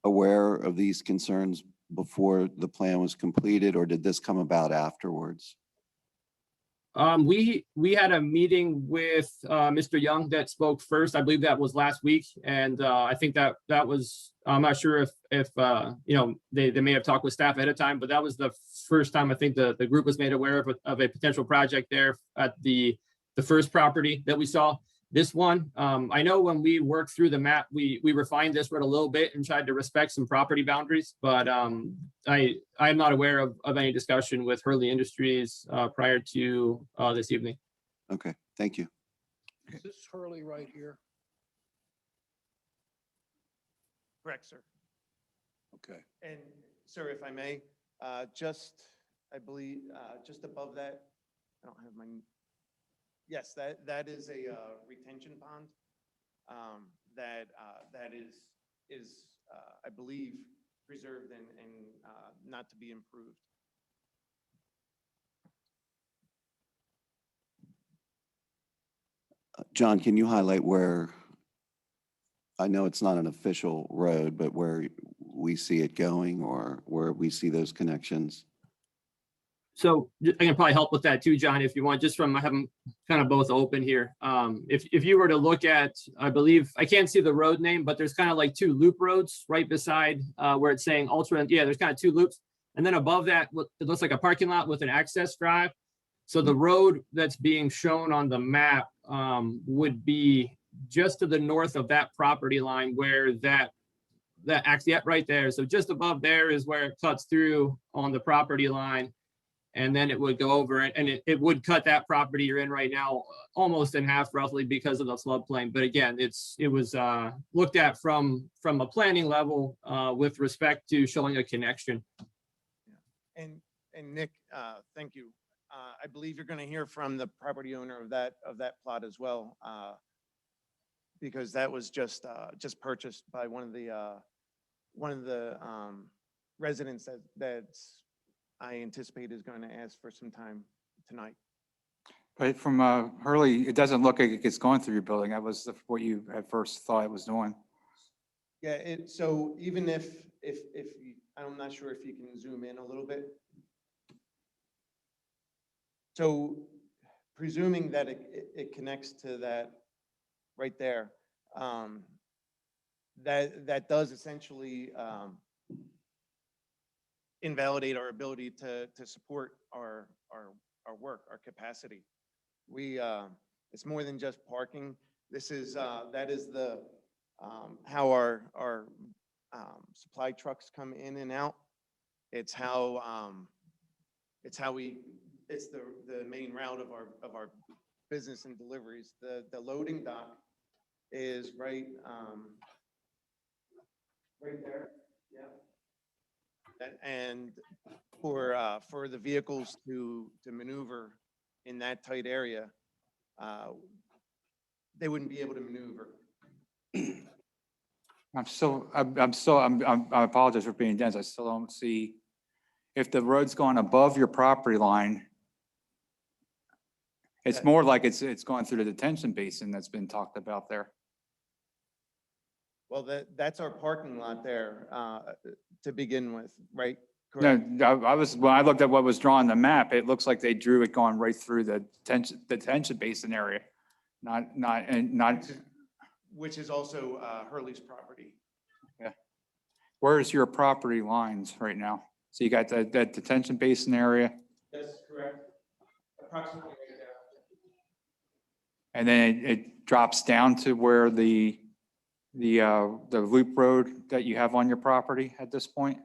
aware of these concerns before the plan was completed, or did this come about afterwards? We had a meeting with Mr. Young that spoke first. I believe that was last week, and I think that was, I'm not sure if they may have talked with staff ahead of time, but that was the first time I think the group was made aware of a potential project there at the first property that we saw. This one, I know when we worked through the map, we refined this road a little bit and tried to respect some property boundaries, but I'm not aware of any discussion with Hurley Industries prior to this evening. Okay, thank you. Is this Hurley right here? Correct, sir. Okay. And sir, if I may, I believe, just above that, I don't have my, yes, that is a retention pond that is I believe preserved and not to be improved. John, can you highlight where, I know it's not an official road, but where we see it going or where we see those connections? So I can probably help with that too, John, if you want, just from, I have them kind of both open here. If you were to look at, I believe, I can't see the road name, but there's kind of like two loop roads right beside where it's saying ultra. Yeah, there's kind of two loops. And then above that, it looks like a parking lot with an access drive. So the road that's being shown on the map would be just to the north of that property line where that actually, yeah, right there. So just above there is where it cuts through on the property line. And then it would go over and it would cut that property you're in right now almost in half roughly because of the floodplain. But again, it was looked at from a planning level with respect to showing a connection. Yeah. And Nick, thank you. I believe you're going to hear from the property owner of that plot as well, because that was just purchased by one of the residents that's I anticipate is going to ask for some time tonight. But from Hurley, it doesn't look like it's going through your building. That was what you at first thought it was doing. Yeah, so even if I'm not sure if you can zoom in a little bit. So presuming that it connects to that right there, that does essentially invalidate our ability to support our work, our capacity. It's more than just parking. That is the how our supply trucks come in and out. It's the main route of our business and deliveries. The loading dock is right there. Yeah. And for the vehicles to maneuver in that tight area, they wouldn't be able to maneuver. I apologize for being dense. I still don't see, if the road's going above your property line, it's more like it's going through the detention basin that's been talked about there. Well, that's our parking lot there, to begin with, right? No, Correct. when I looked at what was drawn on the map, it looks like they drew it going right through the detention basin area. Not, Which is also Hurley's property. where's your property lines right now? So you got that detention basin area, That's correct. Approximately right there. and then it drops down to where the loop road that you have on your property at this point?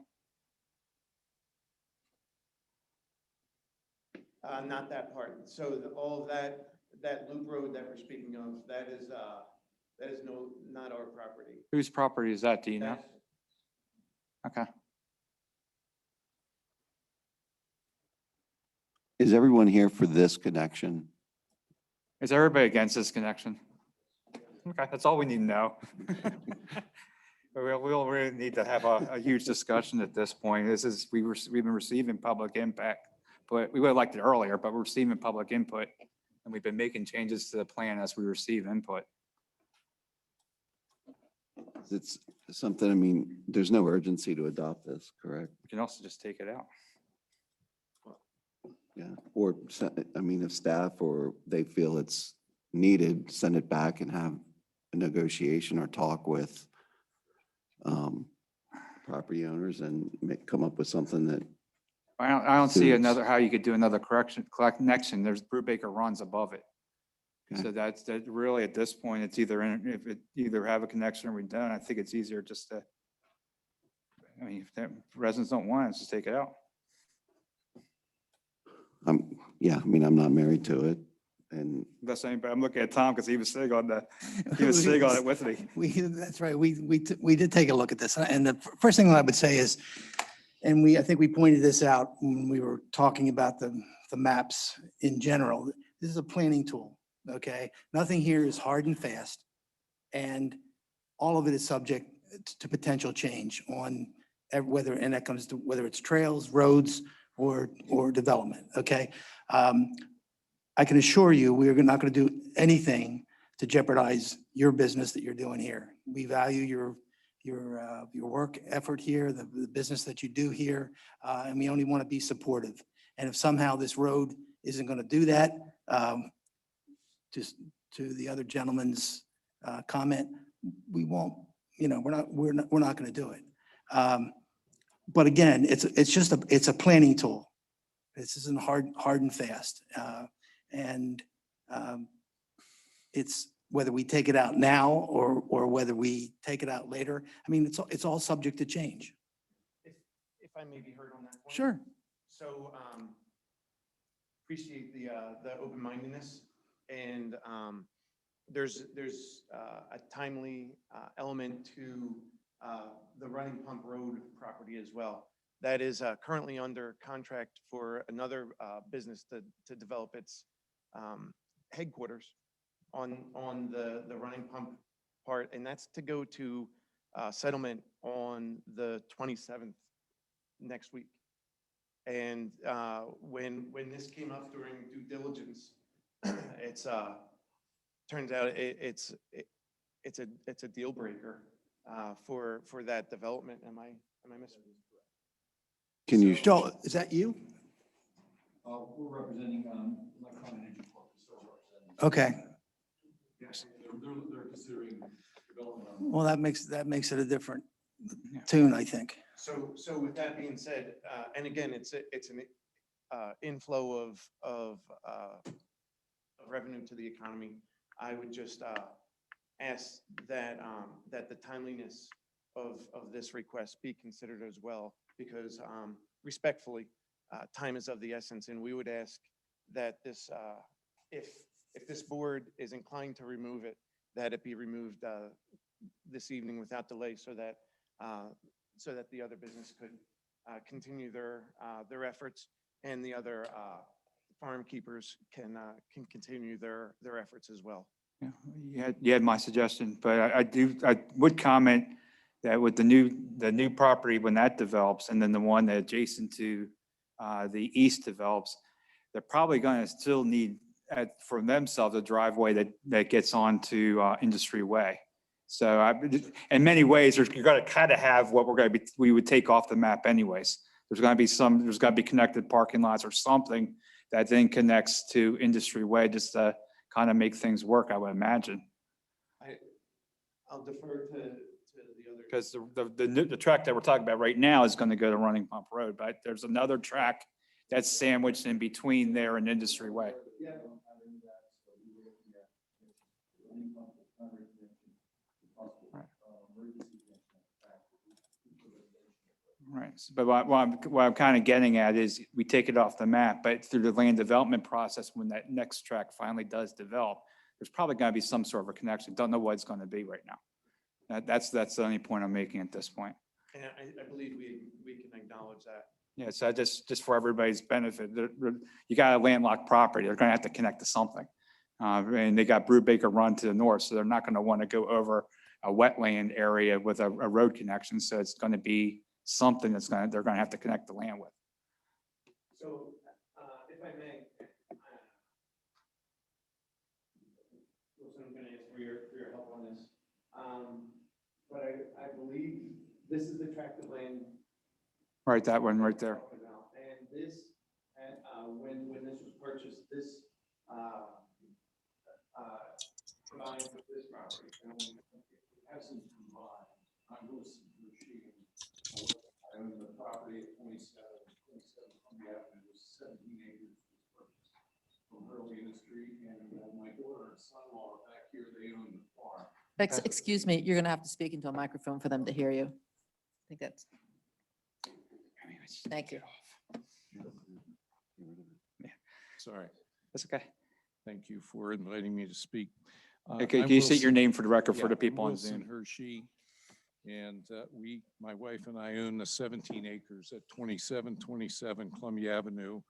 Not that part. So all of that loop road that we're speaking of, that is not our property. Whose property is that, do you know? That's- Okay. Is everyone here for this connection? Is everybody against this connection? Okay, that's all we need to know. We'll really need to have a huge discussion at this point. We've been receiving public impact, but we would have liked it earlier, but we're receiving public input, and we've been making changes to the plan as we receive input. It's something, I mean, there's no urgency to adopt this, correct? We can also just take it out. Yeah, or, I mean, if staff or they feel it's needed, send it back and have a negotiation or talk with property owners and come up with something that, I don't see Suits. how you could do another connection. There's Brubaker runs above it. Okay. So that's really at this point, it's if it either have a connection or we don't. I think it's easier just to, I mean, if the residents don't want it, just take it out. yeah, I mean, I'm not married to it. And That's anybody, I'm looking at Tom because he was sitting on it with me. That's right. We did take a look at this. And the first thing that I would say is, and I think we pointed this out when we were talking about the maps in general. This is a planning tool, okay? Nothing here is hard and fast. And all of it is subject to potential change on whether it's trails, roads, or development, okay? I can assure you, we are not going to do anything to jeopardize your business that you're doing here. We value your work effort here, the business that you do here, and we only want to be supportive. And if somehow this road isn't going to do that, just to the other gentleman's comment, we won't. We're not going to do it. But again, it's a planning tool. This isn't hard and fast. And it's whether we take it out now or whether we take it out later. I mean, it's all subject to change. If I may be heard on that point. Sure. So appreciate the open-mindedness, and there's a timely element to the Running Pump Road property as well. That is currently under contract for another business to develop its headquarters on the Running Pump part, and that's to go to settlement on the 27th next week. And when this came up during due diligence, it's turns out it's a deal breaker for that development. Am I missing? can you, Joel, is that you? We're representing Electron Energy Corp. Okay. Yes, they're considering development. Well, that makes it a different tune, I think. So with that being said, and again, it's an inflow of revenue to the economy. I would just ask that that the timeliness of this request be considered as well, because respectfully, time is of the essence, and we would ask that this, if this board is inclined to remove it, that it be removed this evening without delay, so that the other business could continue their efforts, and the other farm keepers can continue their efforts as well. Yeah, you had my suggestion, but I would comment that with the new property, when that develops, and then the one that adjacent to the east develops, they're probably going to still need for themselves a driveway that gets onto Industry Way. So in many ways, you're going to kind of have what we would take off the map anyways. There's going to be connected parking lots or something that then connects to Industry Way just to kind of make things work, I would imagine. I'll defer to the other. Because the track that we're talking about right now is going to go to Running Pump Road, but there's another track that's sandwiched in between there and Industry Way. Right, but what I'm kind of getting at is we take it off the map, but through the land development process, when that next track finally does develop, there's probably going to be some sort of a connection. Don't know what it's going to be right now. That's the only point I'm making at this point. And I believe we can acknowledge that. Yeah, so just for everybody's benefit, you got a landlocked property, they're going to have to connect to something. And they got Brubaker Run to the north, so they're not going to want to go over a wetland area with a road connection. So it's going to be something they're going to have to connect the land with. So if I may, I'm going to ask for your help on this. But I believe this is the tract of land. Right, that one right there. And this, when this was purchased, this combined with this property. Hasn't combined. I'm Wilson Hershey. I own the property at 27 Columbia Avenue. It was 17 acres was purchased from Hurley Industry, and my daughter and son-in-law are back here. They own the farm. Excuse me, you're going to have to speak into a microphone for them to hear you. I think that's. Thank you. Sorry. That's okay. Thank you for inviting me to speak. Okay, I'm can you state your Wilson- name for the record for Yeah, the people on Wilson Zoom? Hershey, and my wife and I own the 17 acres at 2727 Columbia Avenue.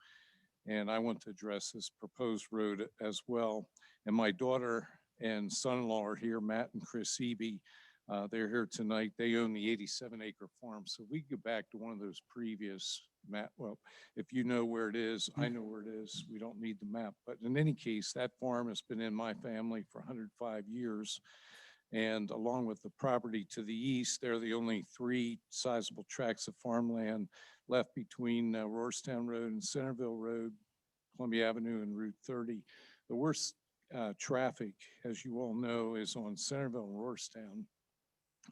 And I want to address this proposed road as well. And my daughter and son-in-law are here, Matt and Chris Eby. They're here tonight. They own the 87-acre farm. So we go back to one of those previous map. Well, if you know where it is, I know where it is. We don't need the map. But in any case, that farm has been in my family for 105 years. And along with the property to the east, they're the only three sizable tracts of farmland left between Rohrstown Road and Centerville Road, Columbia Avenue and Route 30. The worst traffic, as you all know, is on Centerville and Rohrstown,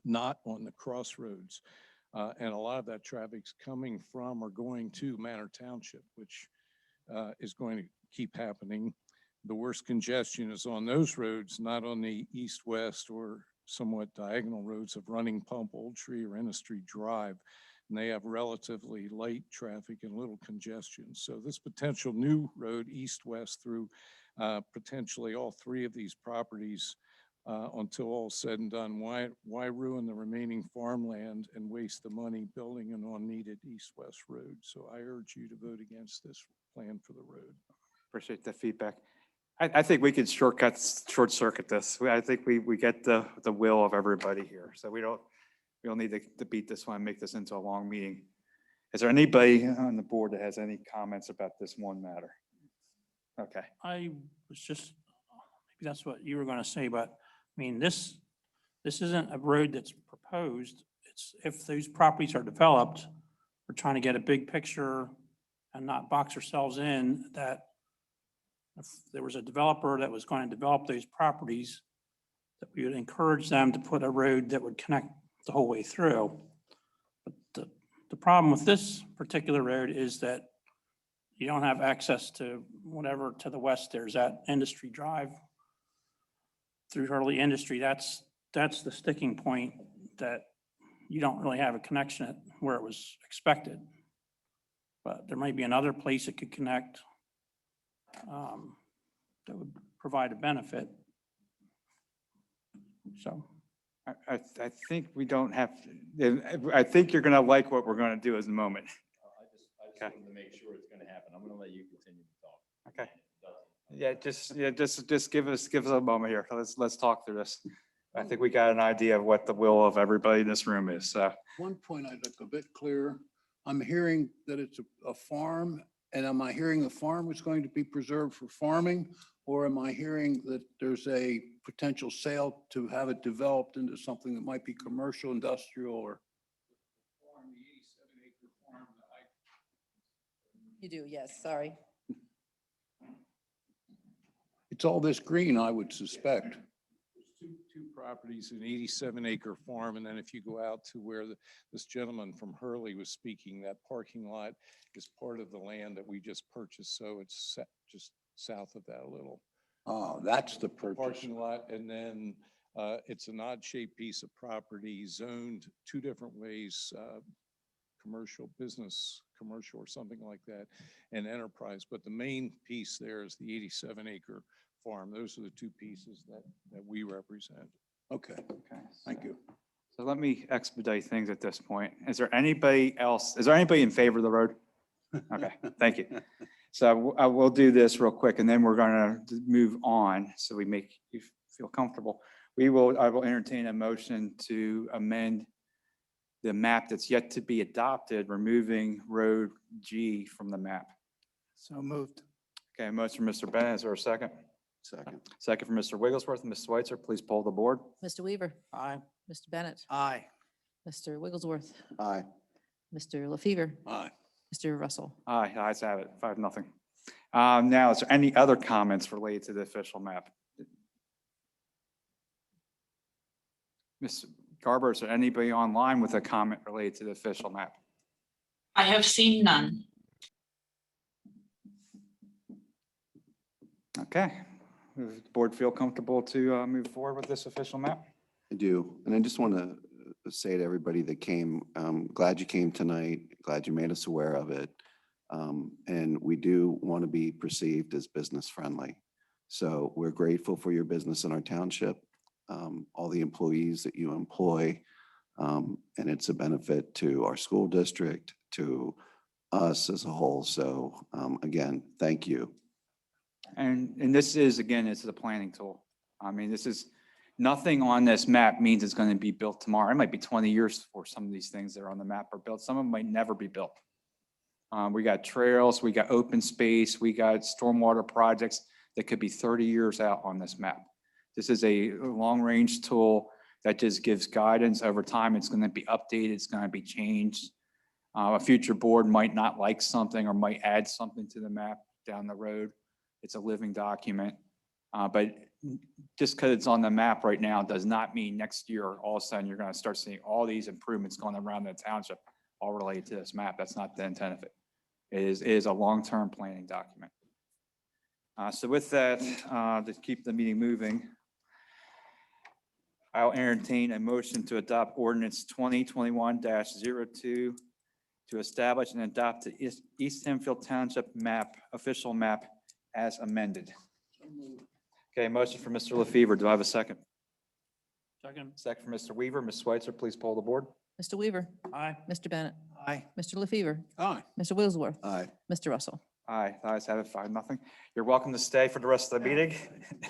not on the crossroads. And a lot of that traffic's coming from or going to Manor Township, which is going to keep happening. The worst congestion is on those roads, not on the east-west or somewhat diagonal roads of Running Pump, Old Tree, or Industry Drive. And they have relatively light traffic and little congestion. So this potential new road east-west through potentially all three of these properties until all said and done, why ruin the remaining farmland and waste the money building an unneeded east-west road? So I urge you to vote against this plan for the road. Appreciate that feedback. I think we could short circuit this. I think we get the will of everybody here. So we don't need to beat this one and make this into a long meeting. Is there anybody on the board that has any comments about this one matter? Okay. I was just, maybe that's what you were going to say, but I mean, this isn't a road that's proposed. It's if those properties are developed, we're trying to get a big picture and not box ourselves in that if there was a developer that was going to develop those properties, that we would encourage them to put a road that would connect the whole way through. But the problem with this particular road is that you don't have access to whatever to the west. There's that Industry Drive through Hurley Industry. That's the sticking point, that you don't really have a connection at where it was expected. But there might be another place it could connect that would provide a benefit. So I think we don't have, I think you're going to like what we're going to do as a moment. I just wanted to make sure it's going to happen. I'm going to let you continue to talk. Okay. Yeah, just give us a moment here. Let's talk through this. I think we got an idea of what the will of everybody in this room is. So One point I'd like a bit clearer. I'm hearing that it's a farm, and am I hearing the farm is going to be preserved for farming? Or am I hearing that there's a potential sale to have it developed into something that might be commercial, industrial, or? You do, yes, sorry. It's all this green, I would suspect. Two properties, an 87-acre farm, and then if you go out to where this gentleman from Hurley was speaking, that parking lot is part of the land that we just purchased, so it's just south of that a little. Oh, that's the purchase. Parking lot, and then it's an odd-shaped piece of property zoned two different ways, commercial, business, commercial, or something like that, and enterprise. But the main piece there is the 87-acre farm. Those are the two pieces that we represent. Okay, thank you. So let me expedite things at this point. Is there anybody else? Is there anybody in favor of the road? Okay, thank you. So I will do this real quick, and then we're gonna move on so we make you feel comfortable. I will entertain a motion to amend the map that's yet to be adopted, removing road G from the map. So moved. Okay, motion from Mr. Bennett. Is there a second? Second. Second from Mr. Wigglesworth. Ms. Switzer, please poll the board. Mr. Weaver, Aye. Mr. Bennett, Aye. Mr. Wigglesworth, Aye. Mr. LaFever, Aye. Mr. Russell. Aye, the ayes have it, 5-0. Now, is there any other comments related to the official map? Ms. Garber, is there anybody online with a comment related to the official map? I have seen none. Okay, does the board feel comfortable to move forward with this official map? I do. And I just want to say to everybody that came, glad you came tonight, glad you made us aware of it. And we do want to be perceived as business friendly. So we're grateful for your business in our township, all the employees that you employ. And it's a benefit to our school district, to us as a whole. So again, thank you. And this is, again, this is a planning tool. I mean, this is, nothing on this map means it's going to be built tomorrow. It might be 20 years before some of these things that are on the map are built. Some of them might never be built. We got trails, we got open space, we got stormwater projects that could be 30 years out on this map. This is a long-range tool that just gives guidance over time. It's going to be updated, it's going to be changed. A future board might not like something or might add something to the map down the road. It's a living document. But just because it's on the map right now does not mean next year, all of a sudden, you're going to start seeing all these improvements going around the township, all related to this map. That's not the intent of it. It is a long-term planning document. So with that, to keep the meeting moving, I'll entertain a motion to adopt ordinance 2021-02 to establish and adopt the East Hempfield Township map, official map as amended. Okay, motion for Mr. LaFever. Do I have a second? Second. Second for Mr. Weaver. Ms. Switzer, please poll the board. Mr. Weaver, Aye. Mr. Bennett, Aye. Mr. LaFever, Aye. Mr. Wigglesworth, Aye. Mr. Russell. Aye, the ayes have it, 5-0. You're welcome to stay for the rest of the meeting.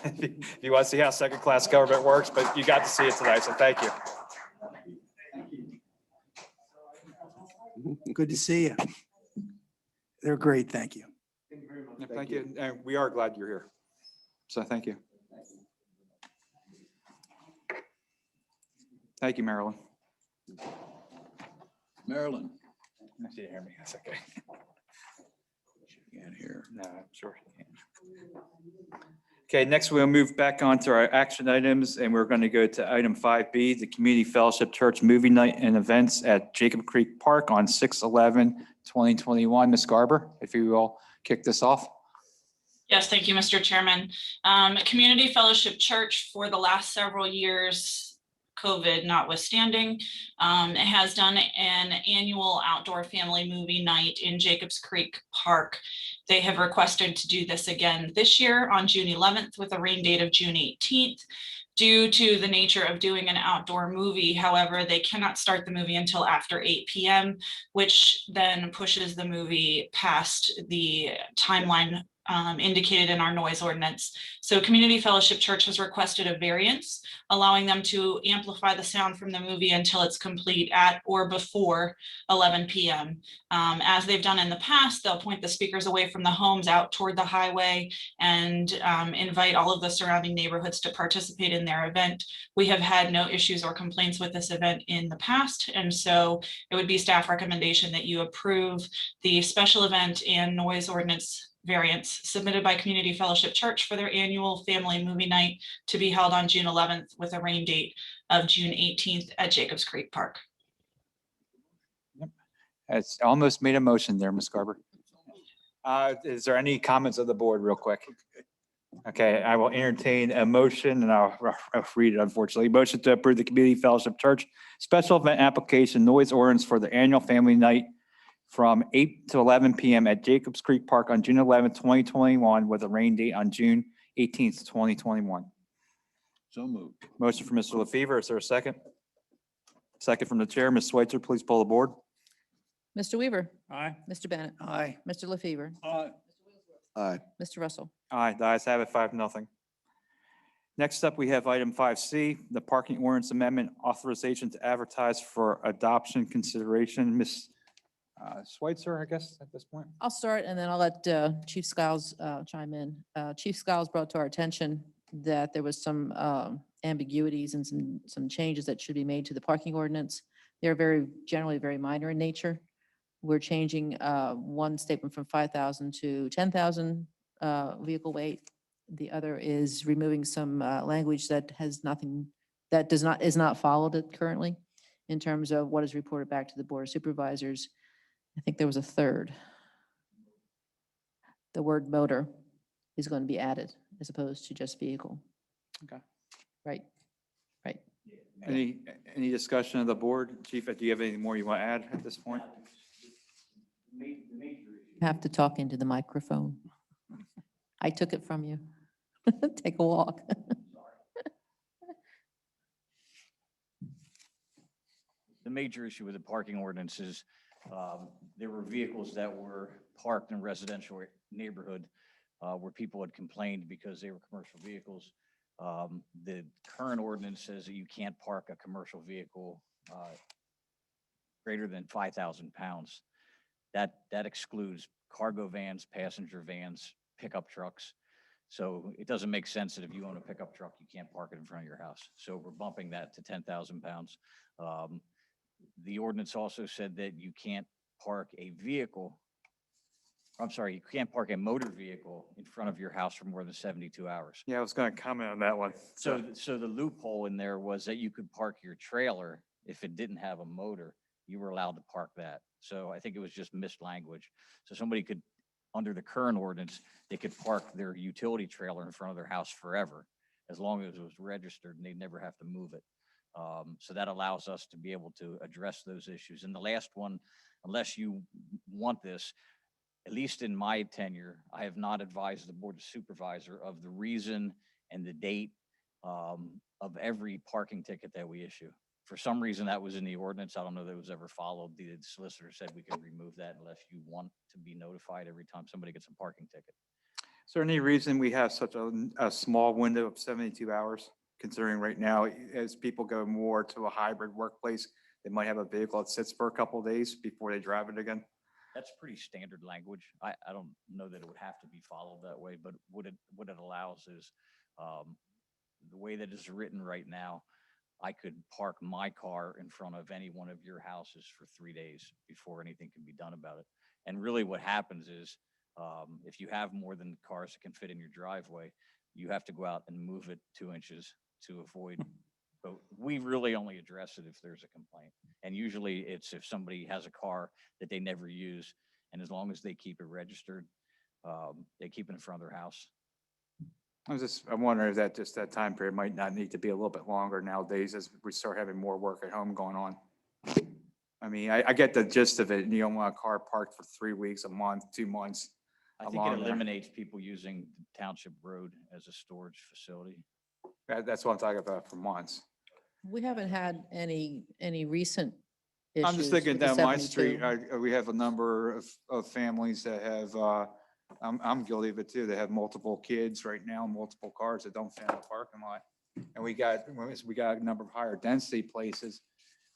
If you want to see how second-class government works, but you got to see it tonight, so thank you. Good to see you. They're great, thank you. Yeah, thank you, and we are glad you're here. So thank you. Thank you, Marilyn. Marilyn. She didn't hear me, that's okay. She can't hear. No, I'm sure she can. Okay, next we'll move back on to our action items, and we're going to go to item 5B, the Community Fellowship Church Movie Night and Events at Jacob Creek Park on 6/11/2021. Ms. Garber, if you will kick this off. Yes, thank you, Mr. Chairman. Community Fellowship Church for the last several years, COVID notwithstanding, it has done an annual outdoor family movie night in Jacobs Creek Park. They have requested to do this again this year on June 11th with a rain date of June 18th. Due to the nature of doing an outdoor movie, however, they cannot start the movie until after 8 p.m., which then pushes the movie past the timeline indicated in our noise ordinance. So Community Fellowship Church has requested a variance, allowing them to amplify the sound from the movie until it's complete at or before 11 p.m. As they've done in the past, they'll point the speakers away from the homes out toward the highway and invite all of the surrounding neighborhoods to participate in their event. We have had no issues or complaints with this event in the past, and so it would be staff recommendation that you approve the special event and noise ordinance variance submitted by Community Fellowship Church for their annual family movie night to be held on June 11th with a rain date of June 18th at Jacobs Creek Park. It's almost made a motion there, Ms. Garber. Is there any comments of the board real quick? Okay, I will entertain a motion and I'll read it unfortunately. Motion to approve the Community Fellowship Church special event application noise ordinance for the annual family night from 8 to 11 p.m. at Jacobs Creek Park on June 11th, 2021 with a rain date on June 18th, 2021. So moved. Motion for Mr. LaFever. Is there a second? Second from the chair. Ms. Switzer, please pull the board. Mr. Weaver, Aye. Mr. Bennett, Aye. Mr. LaFever, Aye. Aye. Mr. Russell. Aye, the ayes have it, 5-0. Next up, we have item 5C, the parking ordinance amendment authorization to advertise for adoption consideration. Ms. Switzer, I guess, at this point. I'll start and then I'll let Chief Skiles chime in. Chief Skiles brought to our attention that there was some ambiguities and some changes that should be made to the parking ordinance. They're generally very minor in nature. We're changing one statement from 5,000 to 10,000 vehicle weight. The other is removing some language that has nothing, that is not followed currently in terms of what is reported back to the Board of Supervisors. I think there was a third. The word motor is going to be added as opposed to just vehicle. Okay. Right. Any discussion of the board? Chief, do you have anything more you want to add at this point? You have to talk into the microphone. I took it from you. Take a walk. The major issue with the parking ordinance is there were vehicles that were parked in residential neighborhood where people had complained because they were commercial vehicles. The current ordinance says that you can't park a commercial vehicle greater than 5,000 pounds. That excludes cargo vans, passenger vans, pickup trucks. So it doesn't make sense that if you own a pickup truck, you can't park it in front of your house. So we're bumping that to 10,000 pounds. The ordinance also said that you can't park a vehicle. I'm sorry, you can't park a motor vehicle in front of your house for more than 72 hours. Yeah, I was going to comment on that one. So the loophole in there was that you could park your trailer if it didn't have a motor. You were allowed to park that. So I think it was just missed language. So somebody could, under the current ordinance, they could park their utility trailer in front of their house forever, as long as it was registered and they'd never have to move it. So that allows us to be able to address those issues. And the last one, unless you want this, at least in my tenure, I have not advised the Board of Supervisor of the reason and the date of every parking ticket that we issue. For some reason, that was in the ordinance. I don't know that it was ever followed. The solicitor said we could remove that unless you want to be notified every time somebody gets a parking ticket. Is there any reason we have such a small window of 72 hours? Considering right now, as people go more to a hybrid workplace, they might have a vehicle that sits for a couple of days before they drive it again. That's pretty standard language. I don't know that it would have to be followed that way, but what it allows is the way that it's written right now, I could park my car in front of any one of your houses for 3 days before anything can be done about it. And really what happens is if you have more than cars that can fit in your driveway, you have to go out and move it 2 inches to avoid. But we really only address it if there's a complaint. And usually it's if somebody has a car that they never use. And as long as they keep it registered, they keep it in front of their house. I'm wondering if that time period might not need to be a little bit longer nowadays as we start having more work at home going on. I mean, I get the gist of it. You don't want a car parked for 3 weeks, a month, 2 months. I think it eliminates people using the township road as a storage facility. That's what I'm talking about for months. We haven't had any recent issues. I'm just thinking with the down my 72. street, we have a number of families that have I'm guilty of it too. They have multiple kids right now, multiple cars that don't fit in the parking lot. And we got a number of higher density places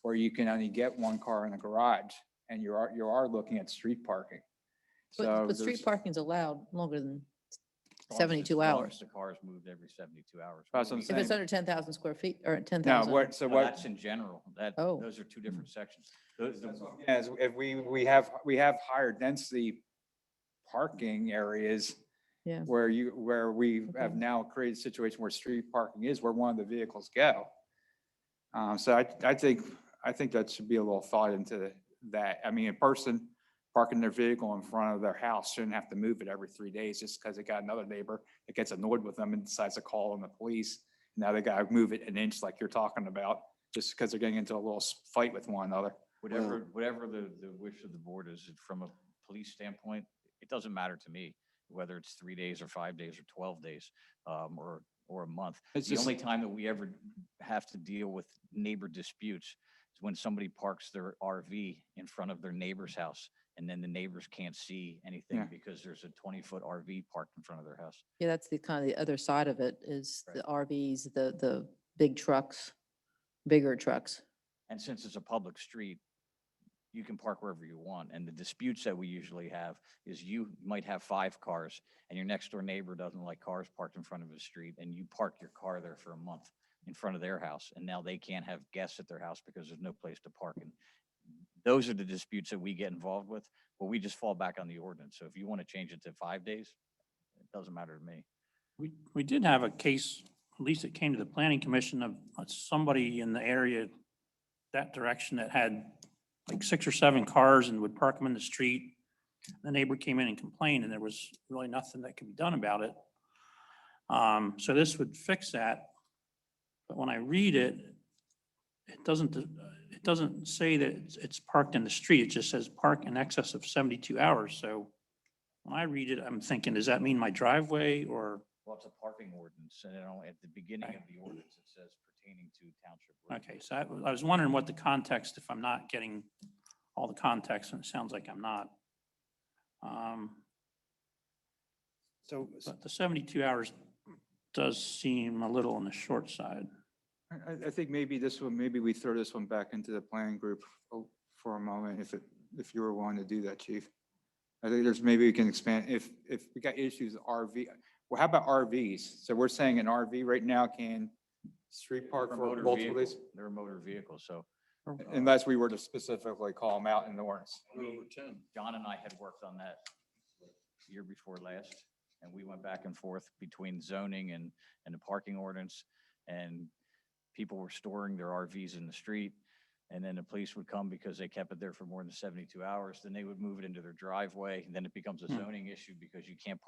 where you can only get one car in the garage and you are looking at street parking. So But street there's- parking's allowed longer than As long as 72 as long as hours. The car is moved every 72 hours. That's what I'm If it's saying. under 10,000 square feet or No, 10,000. so No, what? that's in general. Oh. Those are two different sections. Those- the- As if we have higher density parking areas. Yeah. Where we have Okay. now created a situation where street parking is where one of the vehicles go. So I think that should be a little thought into that. I mean, a person parking their vehicle in front of their house shouldn't have to move it every 3 days just because they got another neighbor that gets annoyed with them and decides to call on the police. Now they gotta move it an inch like you're talking about, just because they're getting into a little fight with one another. Whatever the wish of the board is, from a police standpoint, it doesn't matter to me whether it's 3 days or 5 days or 12 days, or a month. It's The just- only time that we ever have to deal with neighbor disputes is when somebody parks their RV in front of their neighbor's house, and then the neighbors can't see anything Yeah. because there's a 20-foot RV parked in front of their house. Yeah, that's the kind of the other side of it is the Right. RVs, the big trucks, bigger trucks. And since it's a public street, you can park wherever you want. And the disputes that we usually have is you might have 5 cars and your next door neighbor doesn't like cars parked in front of his street, and you park your car there for a month in front of their house. And now they can't have guests at their house because there's no place to park. And those are the disputes that we get involved with, but we just fall back on the ordinance. So if you want to change it to 5 days, it doesn't matter to me. We did have a case, at least it came to the planning commission of somebody in the area that direction that had like 6 or 7 cars and would park them in the street. The neighbor came in and complained, and there was really nothing that could be done about it. So this would fix that. But when I read it, it doesn't say that it's parked in the street. It just says park in excess of 72 hours. So when I read it, I'm thinking, does that mean my driveway or? Well, it's a parking ordinance, and at the beginning of the ordinance, it says pertaining to township road. Okay, so I was wondering what the context, if I'm not getting all the context, and it sounds like I'm not. But the 72 hours does seem a little on the short side. I think maybe maybe we throw this one back into the planning group for a moment, if you were willing to do that, chief. I think maybe we can expand, if we got issues with RV, well, how about RVs? So we're saying an RV right now can street park They're a for motor multiple vehicle. days? They're a motor vehicle, so. Unless we were to specifically call them out in the ordinance. John and I had worked on that year before last, and we went back and forth between zoning and the parking ordinance, and people were storing their RVs in the street, and then the police would come because they kept it there for more than 72 hours. Then they would move it into their driveway, and then it becomes a zoning issue because you can't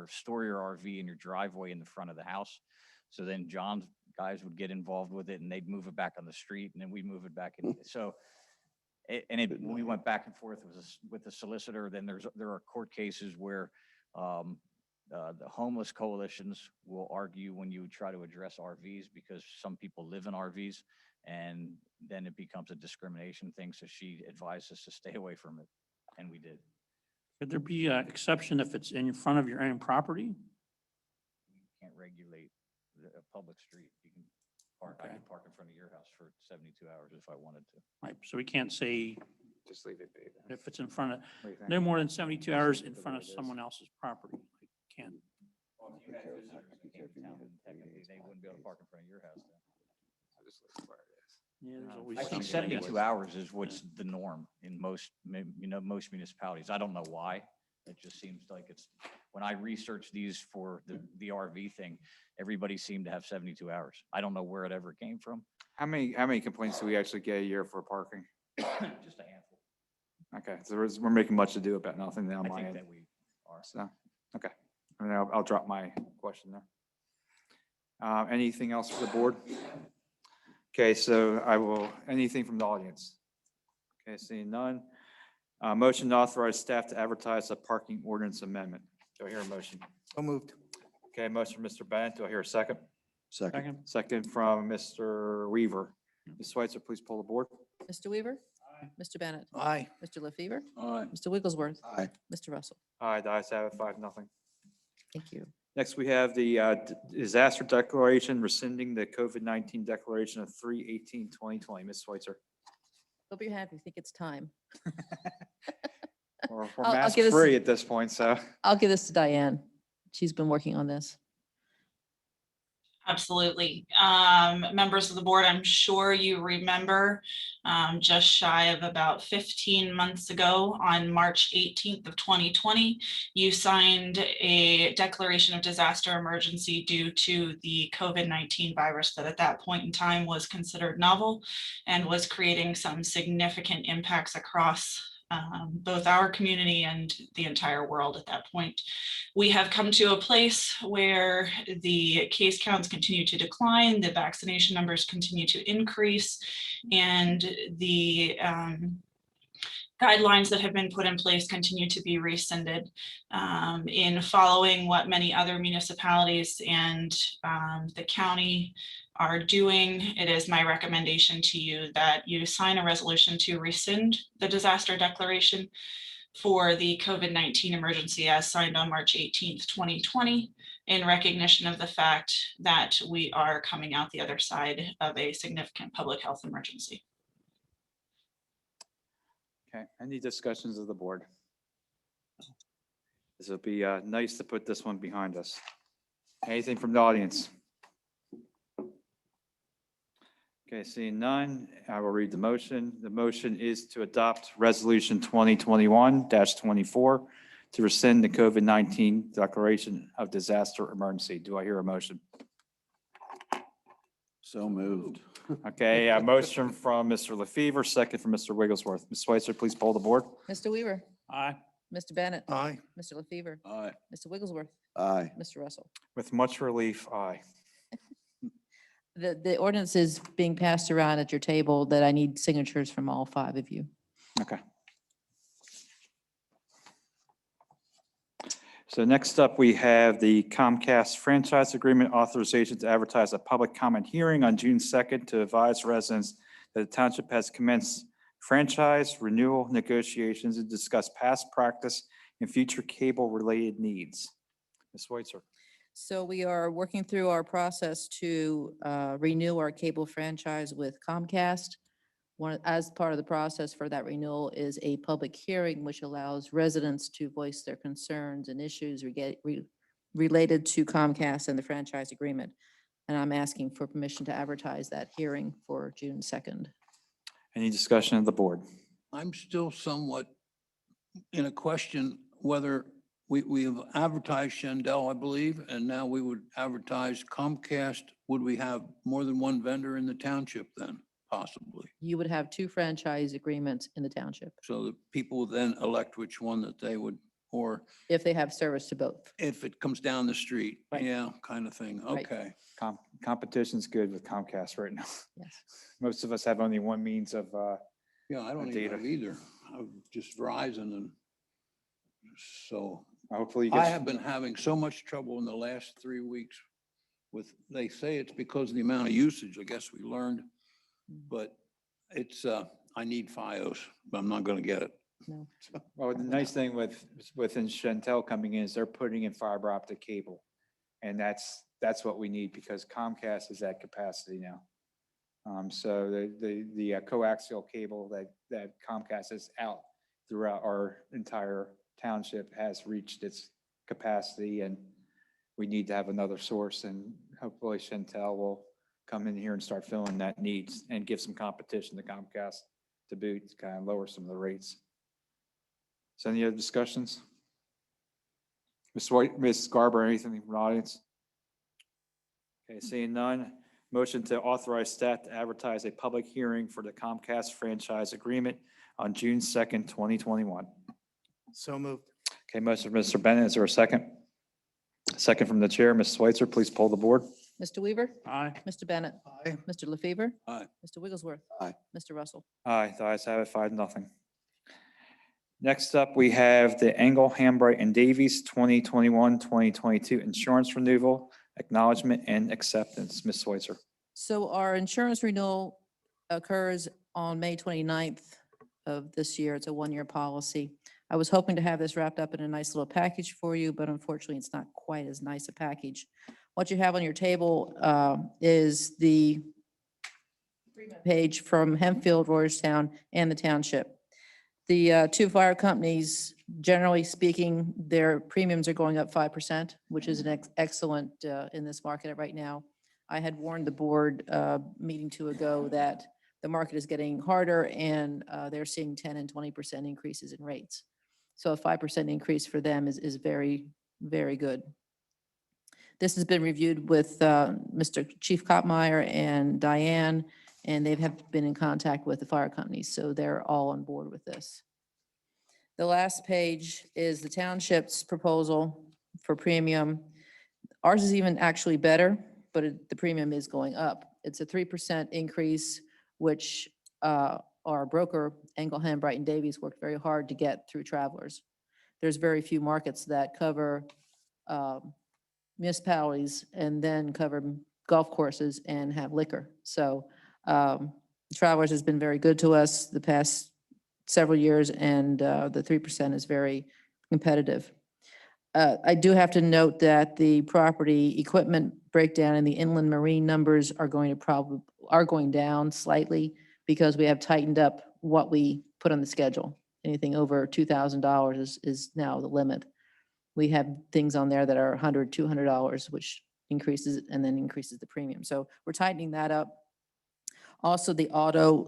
store your RV in your driveway in the front of the house. So then John's guys would get involved with it, and they'd move it back on the street, and then we'd move it back in. So, we went back and forth with the solicitor. Then there are court cases where the homeless coalitions will argue when you try to address RVs, because some people live in RVs, and then it becomes a discrimination thing. So she advised us to stay away from it, and we did. Could there be an exception if it's in front of your own property? You can't regulate a public street. You can park, I could park in front of your house for 72 hours if I wanted to. Right, so we can't say Just leave it be. if it's in front of, What do you think? no more than 72 hours in front of someone else's property. Like, can't. Well, if you had visitors that came to town, then technically they wouldn't be able to park in front of your house then. Yeah, there's always I think something. 72 hours is what's the norm in most municipalities. I don't know why. It just seems like it's, when I researched these for the RV thing, everybody seemed to have 72 hours. I don't know where it ever came from. How many complaints do we actually get a year for parking? Just a handful. Okay, so we're making much to do about nothing now on I my think end. that we are. So, okay, and I'll drop my question there. Anything else for the board? Okay, so anything from the audience? Okay, seeing none. Motion to authorize staff to advertise a parking ordinance amendment. Do I hear a motion? So moved. Okay, motion from Mr. Bennett. Do I hear a second? Second. Second from Mr. Weaver. Ms. Switzer, please pull the board. Mr. Weaver? Mr. Bennett. Aye. Mr. LaFever. Aye. Mr. Wigglesworth. Aye. Mr. Russell. Aye, the ayes have it, 5-0. Thank you. Next, we have the disaster declaration rescinding the COVID-19 declaration of 3/18/2020. Ms. Switzer. Hope you're happy. Think it's time. We're I'll mask give this- free at this point, so. I'll give this to Diane. She's been working on this. Absolutely. Members of the board, I'm sure you remember just shy of about 15 months ago on March 18th of 2020, you signed a declaration of disaster emergency due to the COVID-19 virus that at that point in time was considered novel and was creating some significant impacts across both our community and the entire world at that point. We have come to a place where the case counts continue to decline, the vaccination numbers continue to increase, and the guidelines that have been put in place continue to be rescinded. In following what many other municipalities and the county are doing, it is my recommendation to you that you sign a resolution to rescind the disaster declaration for the COVID-19 emergency as signed on March 18th, 2020, in recognition of the fact that we are coming out the other side of a significant public health emergency. Okay, any discussions of the board? This will be nice to put this one behind us. Anything from the audience? Okay, seeing none, I will read the motion. The motion is to adopt Resolution 2021-24 to rescind the COVID-19 declaration of disaster emergency. Do I hear a motion? So moved. Okay, a motion from Mr. LaFever, second from Mr. Wigglesworth. Ms. Switzer, please poll the board. Mr. Weaver. Aye. Mr. Bennett. Aye. Mr. LaFever. Aye. Mr. Wigglesworth. Aye. Mr. Russell. With much relief, aye. The ordinance is being passed around at your table that I need signatures from all 5 of you. Okay. So next up, we have the Comcast franchise agreement authorization to advertise a public comment hearing on June 2nd to advise residents that the township has commenced franchise renewal negotiations and discuss past practice and future cable-related needs. Ms. Schweitzer. So we are working through our process to renew our cable franchise with Comcast. As part of the process for that renewal is a public hearing, which allows residents to voice their concerns and issues related to Comcast and the franchise agreement. And I'm asking for permission to advertise that hearing for June 2nd. Any discussion of the board? I'm still somewhat in a question whether we have advertised Shandell, I believe, and now we would advertise Comcast. Would we have more than one vendor in the township then, possibly? You would have 2 franchise agreements in the township So that people would then elect which one that they would, or if they have service to both. if it comes down the street. Right. Yeah, kind of thing. Right. Okay. Competition's good with Comcast right now. Yes. Most of us have only one means of, Yeah, I don't even data. have either. I'm just Verizon, and so hopefully you I get, have been having so much trouble in the last 3 weeks with, they say it's because of the amount of usage, I guess we learned, but it's, I need FiOS, but I'm not going to get it. No. well, the nice thing within Chantel coming in is they're putting in fiber optic cable. And that's what we need because Comcast is at capacity now. So the coaxial cable that Comcast is out throughout our entire township has reached its capacity, and we need to have another source, and hopefully Chantel will come in here and start filling that needs and give some competition to Comcast to boot, to kind of lower some of the rates. So any other discussions? Ms. Garber, anything from the audience? Okay, seeing none, motion to authorize staff to advertise a public hearing for the Comcast franchise agreement on June 2nd, 2021. So moved. Okay, motion from Mr. Bennett, is there a second? Second from the chair, Ms. Schweitzer, please poll the board. Mr. Weaver. Aye. Mr. Bennett. Aye. Mr. LaFever. Aye. Mr. Wigglesworth. Aye. Mr. Russell. Aye, the ayes have it, 5-0. Next up, we have the Engel, Hambright, and Davies 2021-2022 insurance renewal, acknowledgement, and acceptance. Ms. Schweitzer. So our insurance renewal occurs on May 29th of this year. It's a one-year policy. I was hoping to have this wrapped up in a nice little package for you, but unfortunately, it's not quite as nice a package. What you have on your table is the page from Hempfield, Roystown, and the township. The two fire companies, generally speaking, their premiums are going up 5%, which is an excellent in this market right now. I had warned the board meeting two ago that the market is getting harder and they're seeing 10 and 20% increases in rates. So a 5% increase for them is very, very good. This has been reviewed with Mr. Chief Kopmeyer and Diane, and they have been in contact with the fire companies, so they're all on board with this. The last page is the township's proposal for premium. Ours is even actually better, but the premium is going up. It's a 3% increase, which our broker, Engelham, Brighton Davies, worked very hard to get through Travelers. There's very few markets that cover municipalities and then cover golf courses and have liquor. So Travelers has been very good to us the past several years, and the 3% is very competitive. I do have to note that the property equipment breakdown and the inland marine numbers are going down slightly because we have tightened up what we put on the schedule. Anything over $2,000 is now the limit. We have things on there that are $100, $200, which increases and then increases the premium. So we're tightening that up. Also, the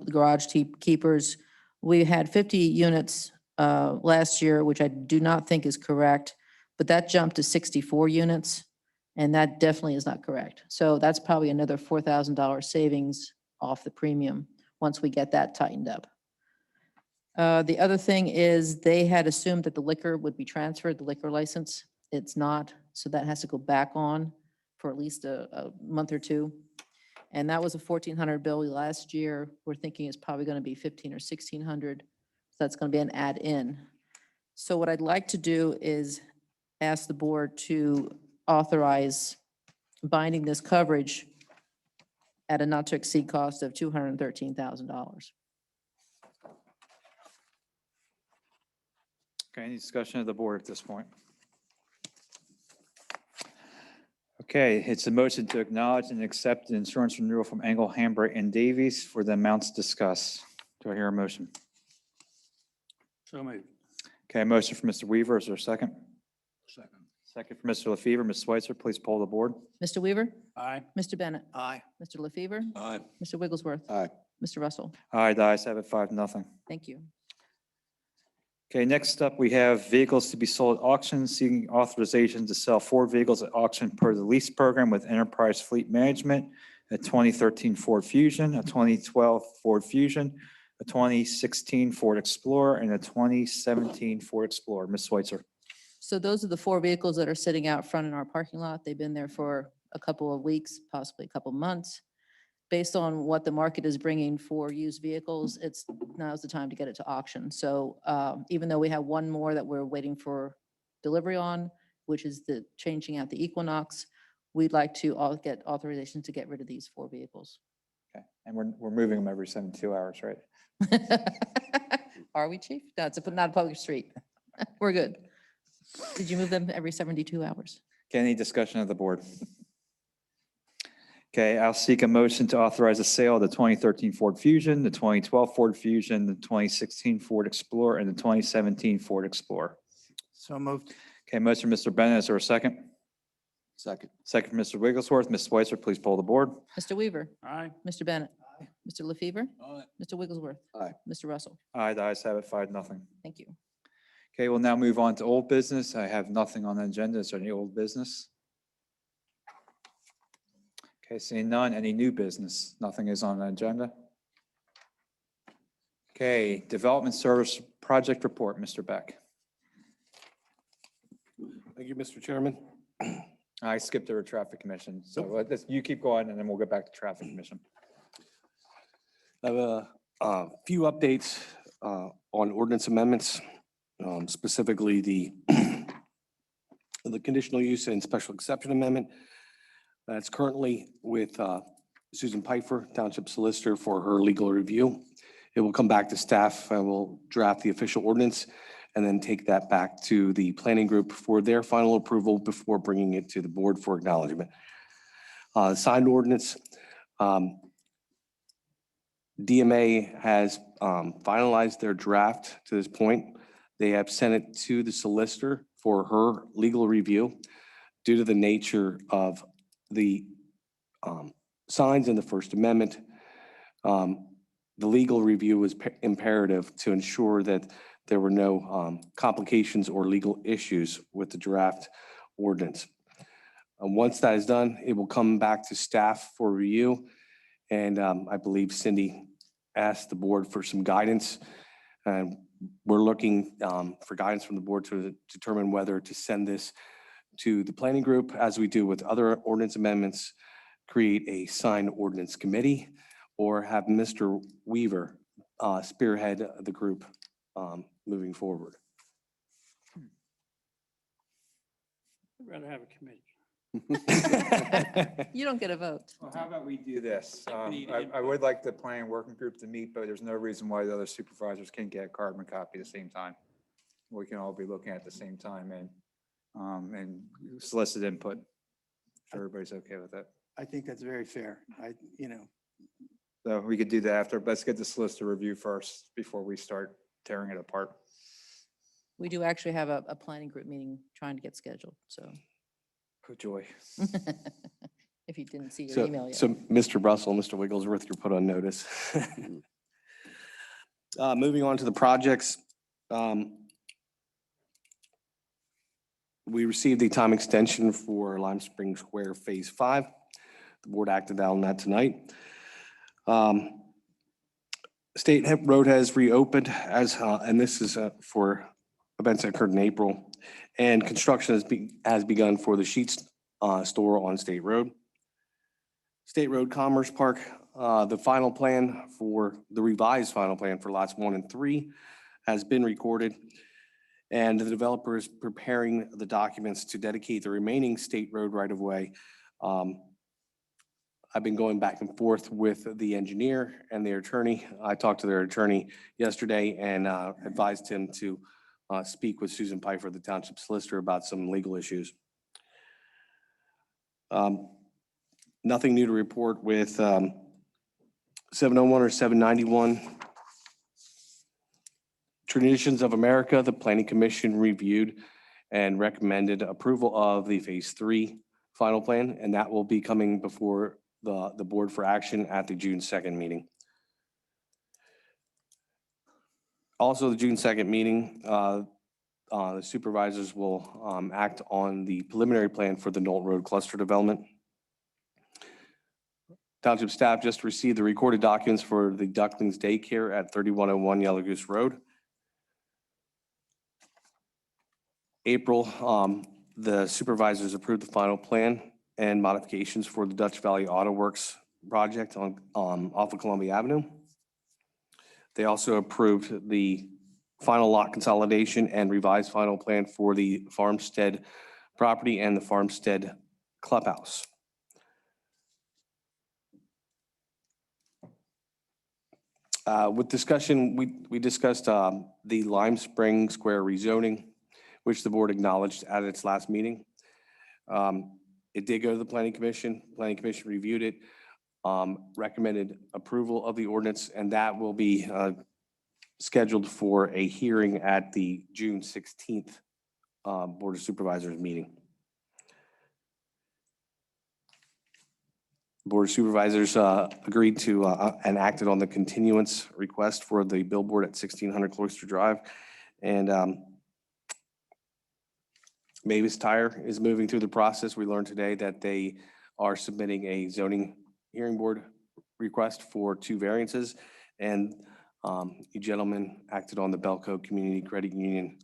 garage keepers, we had 50 units last year, which I do not think is correct, but that jumped to 64 units, and that definitely is not correct. So that's probably another $4,000 savings off the premium once we get that tightened up. The other thing is they had assumed that the liquor would be transferred, the liquor license. It's not, so that has to go back on for at least a month or two. And that was a $1,400 bill last year. We're thinking it's probably going to be $1,500 or $1,600. So that's going to be an add-in. So what I'd like to do is ask the board to authorize binding this coverage at a not to exceed cost of $213,000. Okay, any discussion of the board at this point? Okay, it's a motion to acknowledge and accept the insurance renewal from Engel, Hambright, and Davies for the amounts discussed. Do I hear a motion? So moved. Okay, motion for Mr. Weaver. Is there a second? Second. Second for Mr. LaFever. Ms. Switzer, please poll the board. Mr. Weaver? Aye. Mr. Bennett? Aye. Mr. LaFever? Aye. Mr. Wigglesworth? Aye. Mr. Russell? Aye, the ayes have it, 5-0. Thank you. Okay, next up, we have vehicles to be sold at auction, seeking authorization to sell 4 vehicles at auction per the lease program with Enterprise Fleet Management, a 2013 Ford Fusion, a 2012 Ford Fusion, a 2016 Ford Explorer, and a 2017 Ford Explorer. Ms. Switzer. So those are the 4 vehicles that are sitting out front in our parking lot. They've been there for a couple of weeks, possibly a couple of months. Based on what the market is bringing for used vehicles, now's the time to get it to auction. So even though we have one more that we're waiting for delivery on, which is the changing out the Equinox, we'd like to get authorization to get rid of these 4 vehicles. Okay, and we're moving them every 72 hours, right? Are we, Chief? No, it's not a public street. We're good. Did you move them every 72 hours? Okay, any discussion of the board? Okay, I'll seek a motion to authorize the sale of the 2013 Ford Fusion, the 2012 Ford Fusion, the 2016 Ford Explorer, and the 2017 Ford Explorer. So moved. Okay, motion, Mr. Bennett. Is there a second? Second. Second, Mr. Wigglesworth. Ms. Switzer, please poll the board. Mr. Weaver? Aye. Mr. Bennett? Mr. LaFever? Aye. Mr. Wigglesworth? Aye. Mr. Russell? Aye, the ayes have it, 5-0. Thank you. Okay, we'll now move on to old business. I have nothing on the agenda. Is there any old business? Okay, seeing none. Any new business? Nothing is on the agenda. Okay, Development Service Project Report, Mr. Beck. Thank you, Mr. Chairman. I skipped over Traffic Commission, so you keep going and then we'll get back to Traffic Commission. I have a few updates on ordinance amendments, specifically the conditional use and special exception amendment. That's currently with Susan Pfeiffer, Township Solicitor, for her legal review. It will come back to staff and we'll draft the official ordinance and then take that back to the planning group for their final approval before bringing it to the board for acknowledgement. Signed ordinance. DMA has finalized their draft to this point. They have sent it to the solicitor for her legal review. Due to the nature of the signs in the First Amendment, the legal review was imperative to ensure that there were no complications or legal issues with the draft ordinance. Once that is done, it will come back to staff for review. And I believe Cindy asked the board for some guidance. And we're looking for guidance from the board to determine whether to send this to the planning group, as we do with other ordinance amendments, create a signed ordinance committee, or have Mr. Weaver spearhead the group moving forward. I'd rather have a committee. You don't get a vote. Well, how about we do this? need I would like the planning working group to meet, but there's no reason why the other supervisors can't get a carbon copy at the same time. We can all be looking at the same time and solicit input. If everybody's okay with that. I think that's very fair. So we could do that after. Let's get the solicitor review first before we start tearing it apart. We do actually have a planning group meeting trying to get scheduled, so. Good joy. If you didn't see your So, email yet. so Mr. Russell, Mr. Wigglesworth, you're put on notice. Moving on to the projects. We received the time extension for Lime Spring Square Phase 5. The board acted on that tonight. State Hemp Road has reopened and this is for events that occurred in April. And construction has begun for the Sheets store on State Road. State Road Commerce Park, the final plan for the revised final plan for lots 1 and 3 has been recorded. And the developer is preparing the documents to dedicate the remaining state road right of way. I've been going back and forth with the engineer and their attorney. I talked to their attorney yesterday and advised him to speak with Susan Pfeiffer, the township solicitor, about some legal issues. Nothing new to report with 701 or 791. Traditions of America, the Planning Commission reviewed and recommended approval of the Phase 3 final plan, and that will be coming before the board for action at the June 2nd meeting. Also, the June 2nd meeting, the supervisors will act on the preliminary plan for the Knoll Road cluster development. Township staff just received the recorded documents for the Ducklings Daycare at 3101 Yellow Goose Road. April, the supervisors approved the final plan and modifications for the Dutch Valley Auto Works project on off of Columbia Avenue. They also approved the final lot consolidation and revised final plan for the Farmstead property and the Farmstead clubhouse. With discussion, we discussed the Lime Spring Square rezoning, which the board acknowledged at its last meeting. It did go to the Planning Commission. Planning Commission reviewed it, recommended approval of the ordinance, and that will be scheduled for a hearing at the June 16th Board of Supervisors meeting. Board of Supervisors agreed to and acted on the continuance request for the billboard at 1600 Cloister Drive. And Mavis Tire is moving through the process. We learned today that they are submitting a zoning hearing board request for 2 variances. And you gentlemen acted on the Belco Community Credit Union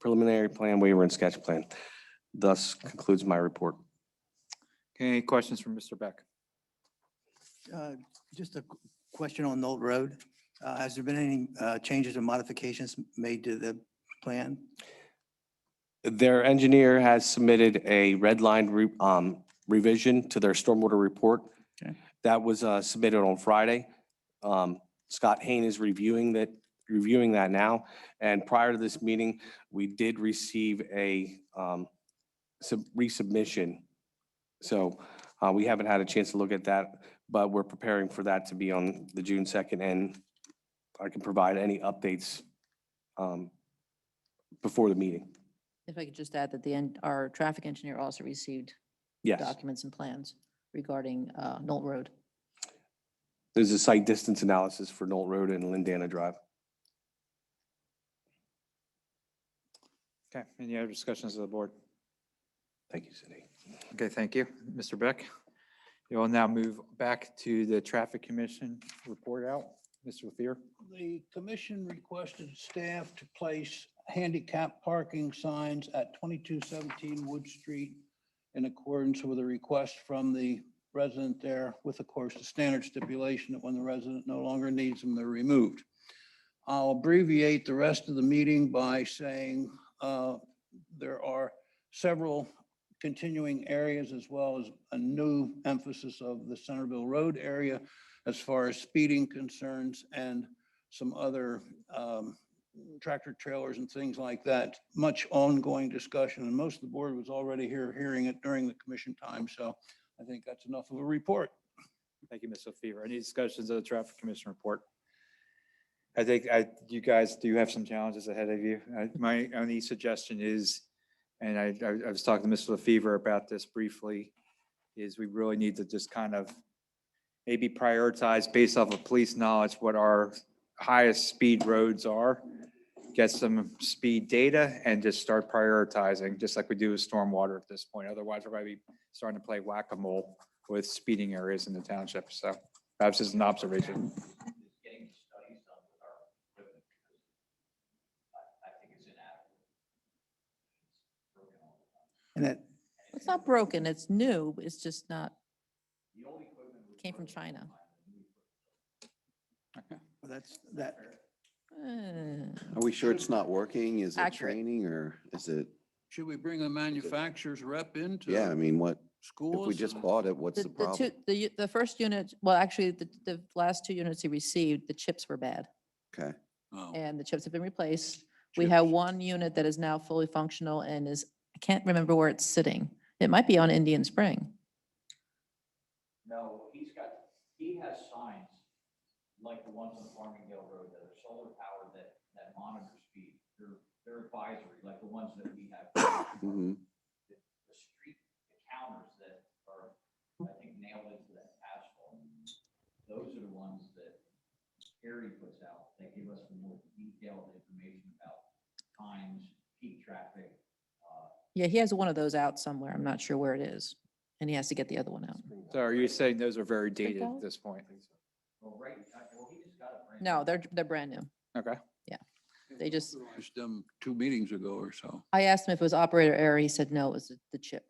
preliminary plan waiver and sketch plan. Thus concludes my report. Any questions from Mr. Beck? Just a question on Knoll Road. Has there been any changes or modifications made to the plan? Their engineer has submitted a red line revision to their stormwater report. Okay. That was submitted on Friday. Scott Hain is reviewing that now. And prior to this meeting, we did receive a resubmission. So we haven't had a chance to look at that, but we're preparing for that to be on the June 2nd, and I can provide any updates before the meeting. If I could just add that our traffic engineer also received Yes, documents and plans regarding Knoll Road. there's a site distance analysis for Knoll Road and Lindana Drive. Okay, any other discussions of the board? Thank you, Cindy. Okay, thank you. Mr. Beck. You will now move back to the Traffic Commission report out. Mr. Lefevre. The commission requested staff to place handicap parking signs at 2217 Wood Street in accordance with a request from the resident there, with, of course, the standard stipulation that when the resident no longer needs them, they're removed. I'll abbreviate the rest of the meeting by saying there are several continuing areas, as well as a new emphasis of the Centerville Road area as far as speeding concerns, and some other tractor trailers and things like that. Much ongoing discussion, and most of the board was already here hearing it during the commission time. So I think that's enough of a report. Thank you, Ms. Lefevre. Any discussions of the Traffic Commission report? I think you guys do have some challenges ahead of you. My only suggestion is, and I was talking to Mr. Lefevre about this briefly, is we really need to just kind of maybe prioritize based off of police knowledge what our highest speed roads are, get some speed data, and just start prioritizing, just like we do with stormwater at this point. Otherwise, we're going to be starting to play whack-a-mole with speeding areas in the township. So perhaps just an observation. And that, It's not broken, it's new, it's just not, came from China. that's, that, Are we sure it's not working? Is it Accurate. training, or is it, Should we bring a manufacturer's rep into? yeah, I mean, what, if Schools? we just bought it, what's the problem? The first unit, well, actually, the last two units he received, the chips were bad, Okay, Oh. and the chips have been replaced. We Chips. have one unit that is now fully functional and is, I can't remember where it's sitting. It might be on Indian Spring. No, he has signs like the ones on Farmingdale Road that are solar powered that monitor speed. They're advisory, like the ones that we have. mhm. The street, the counters that are, I think, nailed into that asphalt. Those are the ones that Gary puts out. They give us the more detailed information about times, peak traffic. Yeah, he has one of those out somewhere. I'm not sure where it is. And he has to get the other one out. So are you saying those are very dated Springvale? at this point? Well, he just got a brand. No, they're brand new. Okay. They just, Authorized them 2 meetings ago or so. I asked him if it was operator error. He said, no, it was the chip.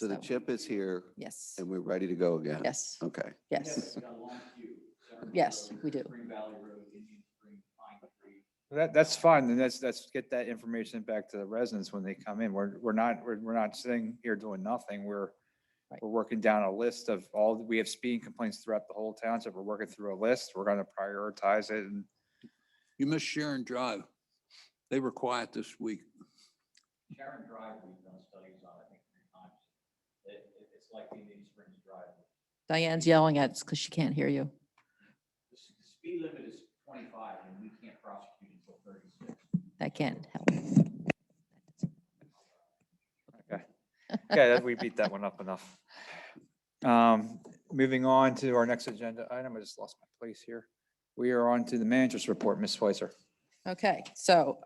So the So, chip is here Yes, and we're ready to go again? yes, Okay. yes, We got a long queue. Centerville yes, Road, we do. Spring Valley Road, Indian Spring, Pine Tree. That's fine. And let's get that information back to the residents when they come in. We're not sitting here doing nothing. We're working down a list of we have speeding complaints throughout the whole township. We're working through a list. We're going to prioritize it. And You missed Sharon Drive. They were quiet this week. Sharon Drive, we've done studies on, I think, 3 times. It's like Indian Springs Drive. Diane's yelling at us because she can't hear you. The speed limit is 25 and we can't prosecute until 36. That can't help. okay. Okay, we beat that one up enough. Moving on to our next agenda item. I just lost my place here. We are on to the manager's report, Ms. Switzer. Okay, so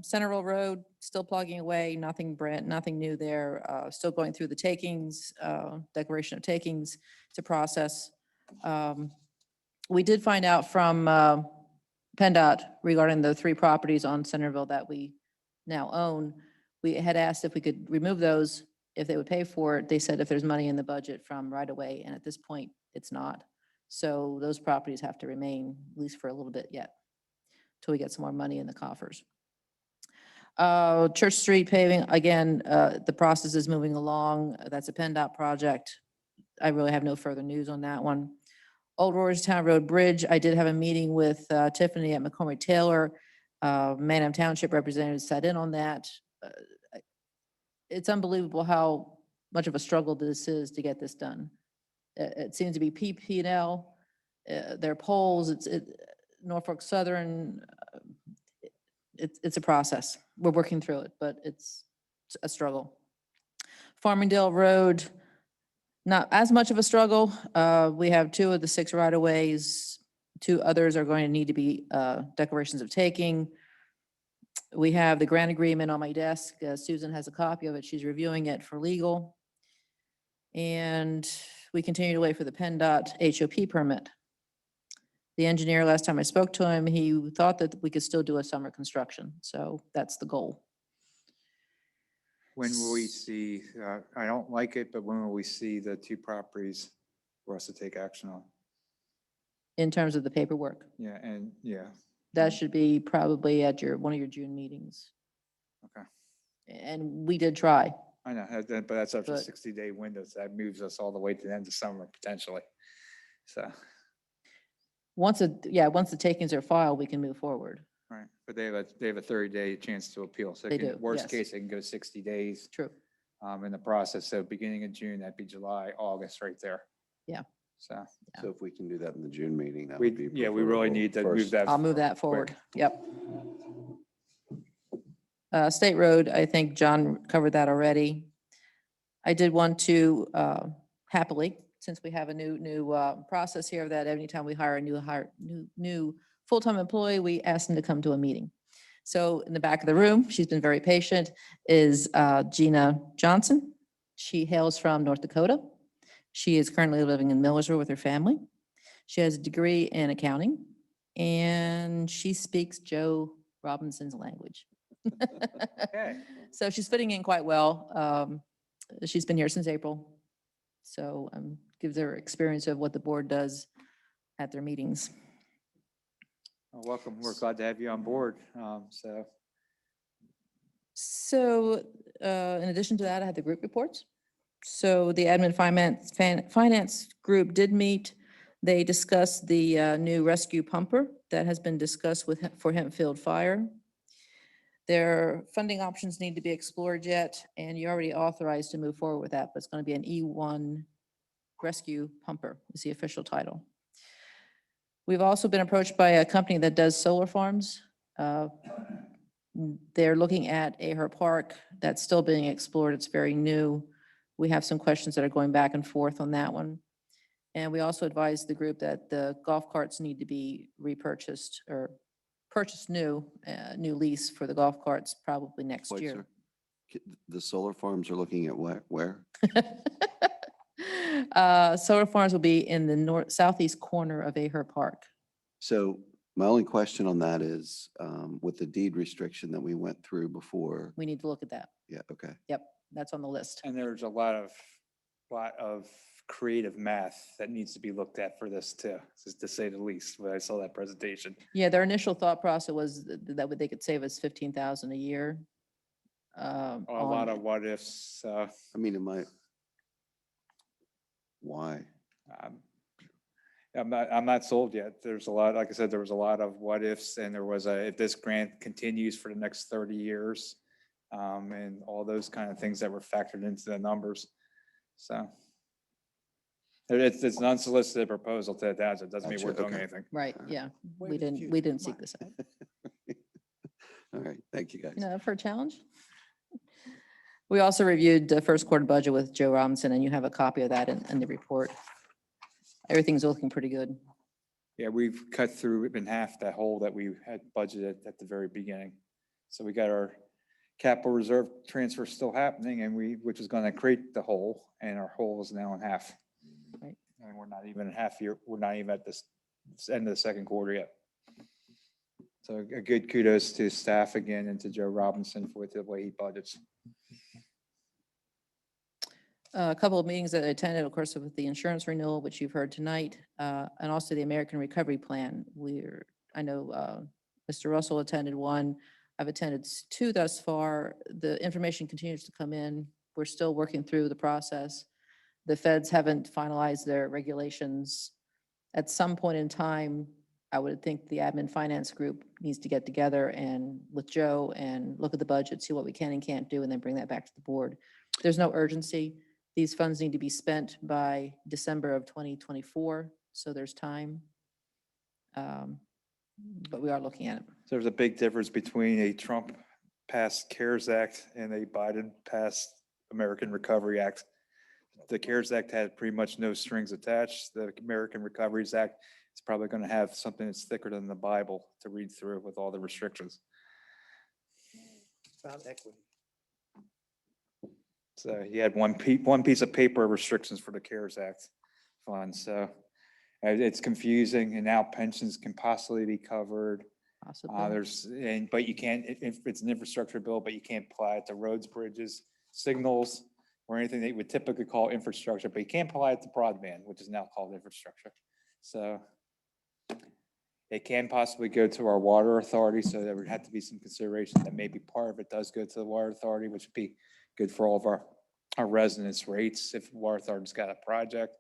Centerville Road, still plugging away, nothing new there. Still going through the takings, declaration of takings to process. We did find out from PennDOT regarding the 3 properties on Centerville that we now own. We had asked if we could remove those, if they would pay for it. They said if there's money in the budget from right away, and at this point, it's not. So those properties have to remain, at least for a little bit yet, till we get some more money in the coffers. Church Street paving, again, the process is moving along. That's a PennDOT project. I really have no further news on that one. Old Roystown Road Bridge, I did have a meeting with Tiffany at McCormick Taylor. Manham Township representatives sat in on that. It's unbelievable how much of a struggle this is to get this done. It seems to be PP&L, their polls, Norfolk Southern. It's a process. We're working through it, but it's a struggle. Farmingdale Road, not as much of a struggle. We have 2 of the 6 right-of-ways. 2 others are going to need to be declarations of taking. We have the grant agreement on my desk. Susan has a copy of it. She's reviewing it for legal. And we continue to wait for the PennDOT HOP permit. The engineer, last time I spoke to him, he thought that we could still do a summer construction. So that's the goal. When will we see, I don't like it, but when will we see the 2 properties for us to take action on? In terms of the paperwork, Yeah, and yeah, that should be probably at one of your June meetings. okay. And we did try. I know, but that's after a But- 60-day window, so that moves us all the way to the end of summer potentially. So, Once the takings are filed, we can move forward. right, but they have a 30-day chance to appeal. So They it can- do, worst yes. case, they can go 60 days True. in the process. So beginning of June, that'd be July, August right there. Yeah. So So if we can do that in the June meeting, that we, would be. yeah, we really preferable need to move first. that. I'll move that quick. forward. Yep. State Road, I think John covered that already. I did want to happily, since we have a new process here, that anytime we hire a new full-time employee, we ask them to come to a meeting. So in the back of the room, she's been very patient, is Gina Johnson. She hails from North Dakota. She is currently living in Millersville with her family. She has a degree in accounting, and she speaks Joe Robinson's language. Okay. So she's fitting in quite well. She's been here since April. So gives her experience of what the board does at their meetings. Well, welcome. We're glad to have you on board. So in addition to that, I had the group reports. So the admin finance group did meet. They discussed the new rescue pumper that has been discussed for Hempfield Fire. Their funding options need to be explored yet, and you're already authorized to move forward with that, but it's going to be an E1 rescue pumper is the official title. We've also been approached by a company that does solar farms. They're looking at Aher Park. That's still being explored. It's very new. We have some questions that are going back and forth on that one. And we also advised the group that the golf carts need to be repurchased or purchased new lease for the golf carts probably next Wait, year. sir. The solar farms are looking at where? Solar farms will be in the southeast corner of Aher Park. So my only question on that is, with the deed restriction that we went through before. We need to look at that. Yeah, okay. Yep, that's on the list. And there's a lot of creative math that needs to be looked at for this too, to say the least, when I saw that presentation. Yeah, their initial thought process was that they could save us 15,000 a year. A lot of what ifs. I mean, why? I'm not sold yet. There's a lot, like I said, there was a lot of what ifs, and there was if this grant continues for the next 30 years, and all those kind of things that were factored into the numbers. So it's an unsolicited proposal to that. So it doesn't mean we're Gotcha, doing okay. anything. Right, yeah. Wait We a few- didn't come seek this out. All right, thank you, guys. No, for a challenge. We also reviewed the first quarter budget with Joe Robinson, and you have a copy of that in the report. Everything's looking pretty good. Yeah, we've cut through in half that hole that we had budgeted at the very beginning. So we got our capital reserve transfer still happening, and which is going to create the hole, and our hole is now in half. Right. And we're not even in half year. We're not even at this end of the second quarter yet. So a good kudos to staff again and to Joe Robinson for the way he budgets. A couple of meetings that I attended, of course, with the insurance renewal, which you've heard tonight, and also the American Recovery Plan. I know Mr. Russell attended one. I've attended 2 thus far. The information continues to come in. We're still working through the process. The feds haven't finalized their regulations at some point in time, I would think the admin finance group needs to get together and with Joe and look at the budget, see what we can and can't do, and then bring that back to the board. There's no urgency. These funds need to be spent by December of 2024, so there's time. But we are looking at it. So there's a big difference between a Trump passed CARES Act and a Biden passed American Recovery Act. The CARES Act had pretty much no strings attached. The American Recovery Act is probably going to have something that's thicker than the Bible to read through with all the restrictions. It's about equity. So you had one piece of paper restrictions for the CARES Act fund. So it's confusing, and now pensions can possibly be covered. Possibly. But you can't, if it's an infrastructure bill, but you can't apply it to roads, bridges, signals, or anything that you would typically call infrastructure, but you can't apply it to broadband, which is now called infrastructure. So it can possibly go to our water authority, so there would have to be some consideration that maybe part of it does go to the water authority, which would be good for all of our residents' rates. If the water authority's got a project,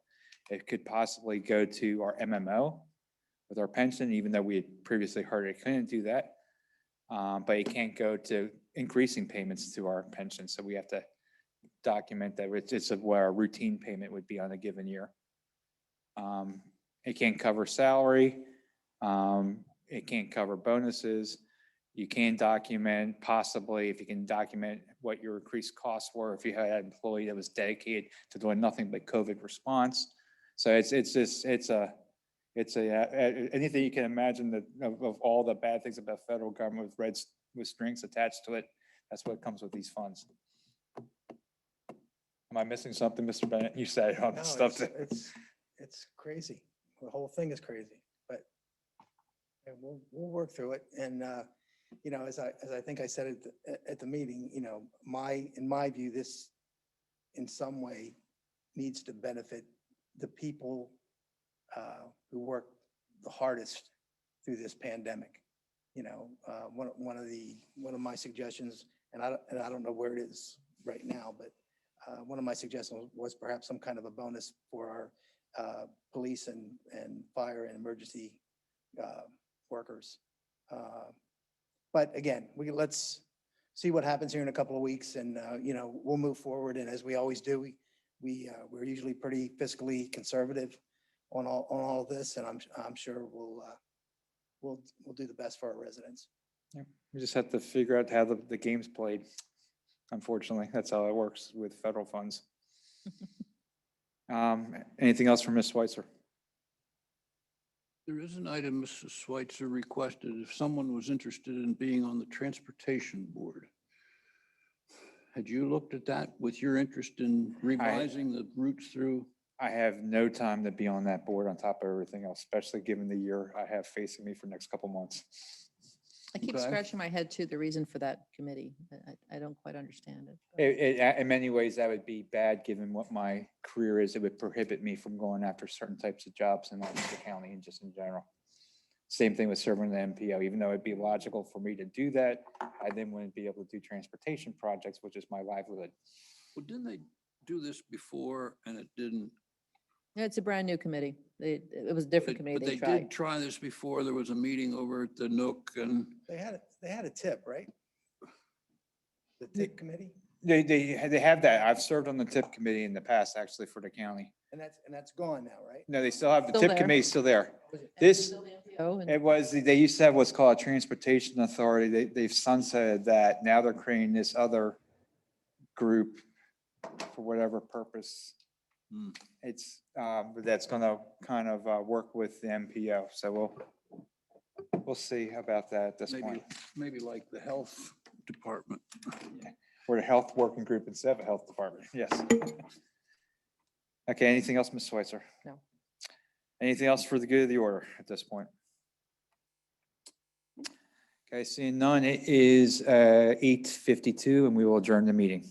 it could possibly go to our MMO with our pension, even though we had previously heard it couldn't do that. But it can't go to increasing payments to our pension. So we have to document that it's where our routine payment would be on a given year. It can't cover salary. It can't cover bonuses. You can document possibly, if you can document what your increased costs were, if you had an employee that was dedicated to doing nothing but COVID response. So it's anything you can imagine that of all the bad things about federal government with strings attached to it. That's what comes with these funds. Am I missing something, Mr. Bennett? You said all this stuff. It's crazy. The whole thing is crazy, but we'll work through it. And, you know, as I think I said at the meeting, you know, in my view, this in some way needs to benefit the people who work the hardest through this pandemic. You know, one of my suggestions, and I don't know where it is right now, but one of my suggestions was perhaps some kind of a bonus for our police and fire and emergency workers. But again, let's see what happens here in a couple of weeks, and you know, we'll move forward. And as we always do, we're usually pretty fiscally conservative on all of this, and I'm sure we'll do the best for our residents. Yeah. We just have to figure out how the game's played. Unfortunately, that's how it works with federal funds. Anything else from Ms. Schweitzer? There is an item Mrs. Schweitzer requested if someone was interested in being on the transportation board. Had you looked at that with your interest in revising the routes through? I have no time to be on that board on top of everything else, especially given the year I have facing me for the next couple months. I keep Okay. scratching my head too, the reason for that committee. I don't quite understand it. In many ways, that would be bad, given what my career is. It would prohibit me from going after certain types of jobs in the county and just in general. Same thing with serving the MPO, even though it'd be logical for me to do that, I then wouldn't be able to do transportation projects, which is my livelihood. Well, didn't they do this before and it didn't? Yeah, it's a brand new committee. It was a different committee But they they tried. did try this before. There was a meeting over at the Nook and They had a tip, right? The tip committee, They have that. I've served on the TIP committee in the past, actually, for the county. and that's gone now, right? No, they still have, the Still TIP there. committee still there. Was it- This, Oh, and it was, they used to have what's called a transportation authority. They've sunsetted that. Now they're creating this other group for whatever purpose. Hmm. It's, that's gonna kind of work with the MPO. So we'll see about that at this point. maybe like the health department. We're a health working group instead of a health department. Yes. Okay, anything else, Ms. Schweitzer? No. Anything else for the good of the order at this point? Okay, seeing none, it is 8:52 and we will adjourn the meeting.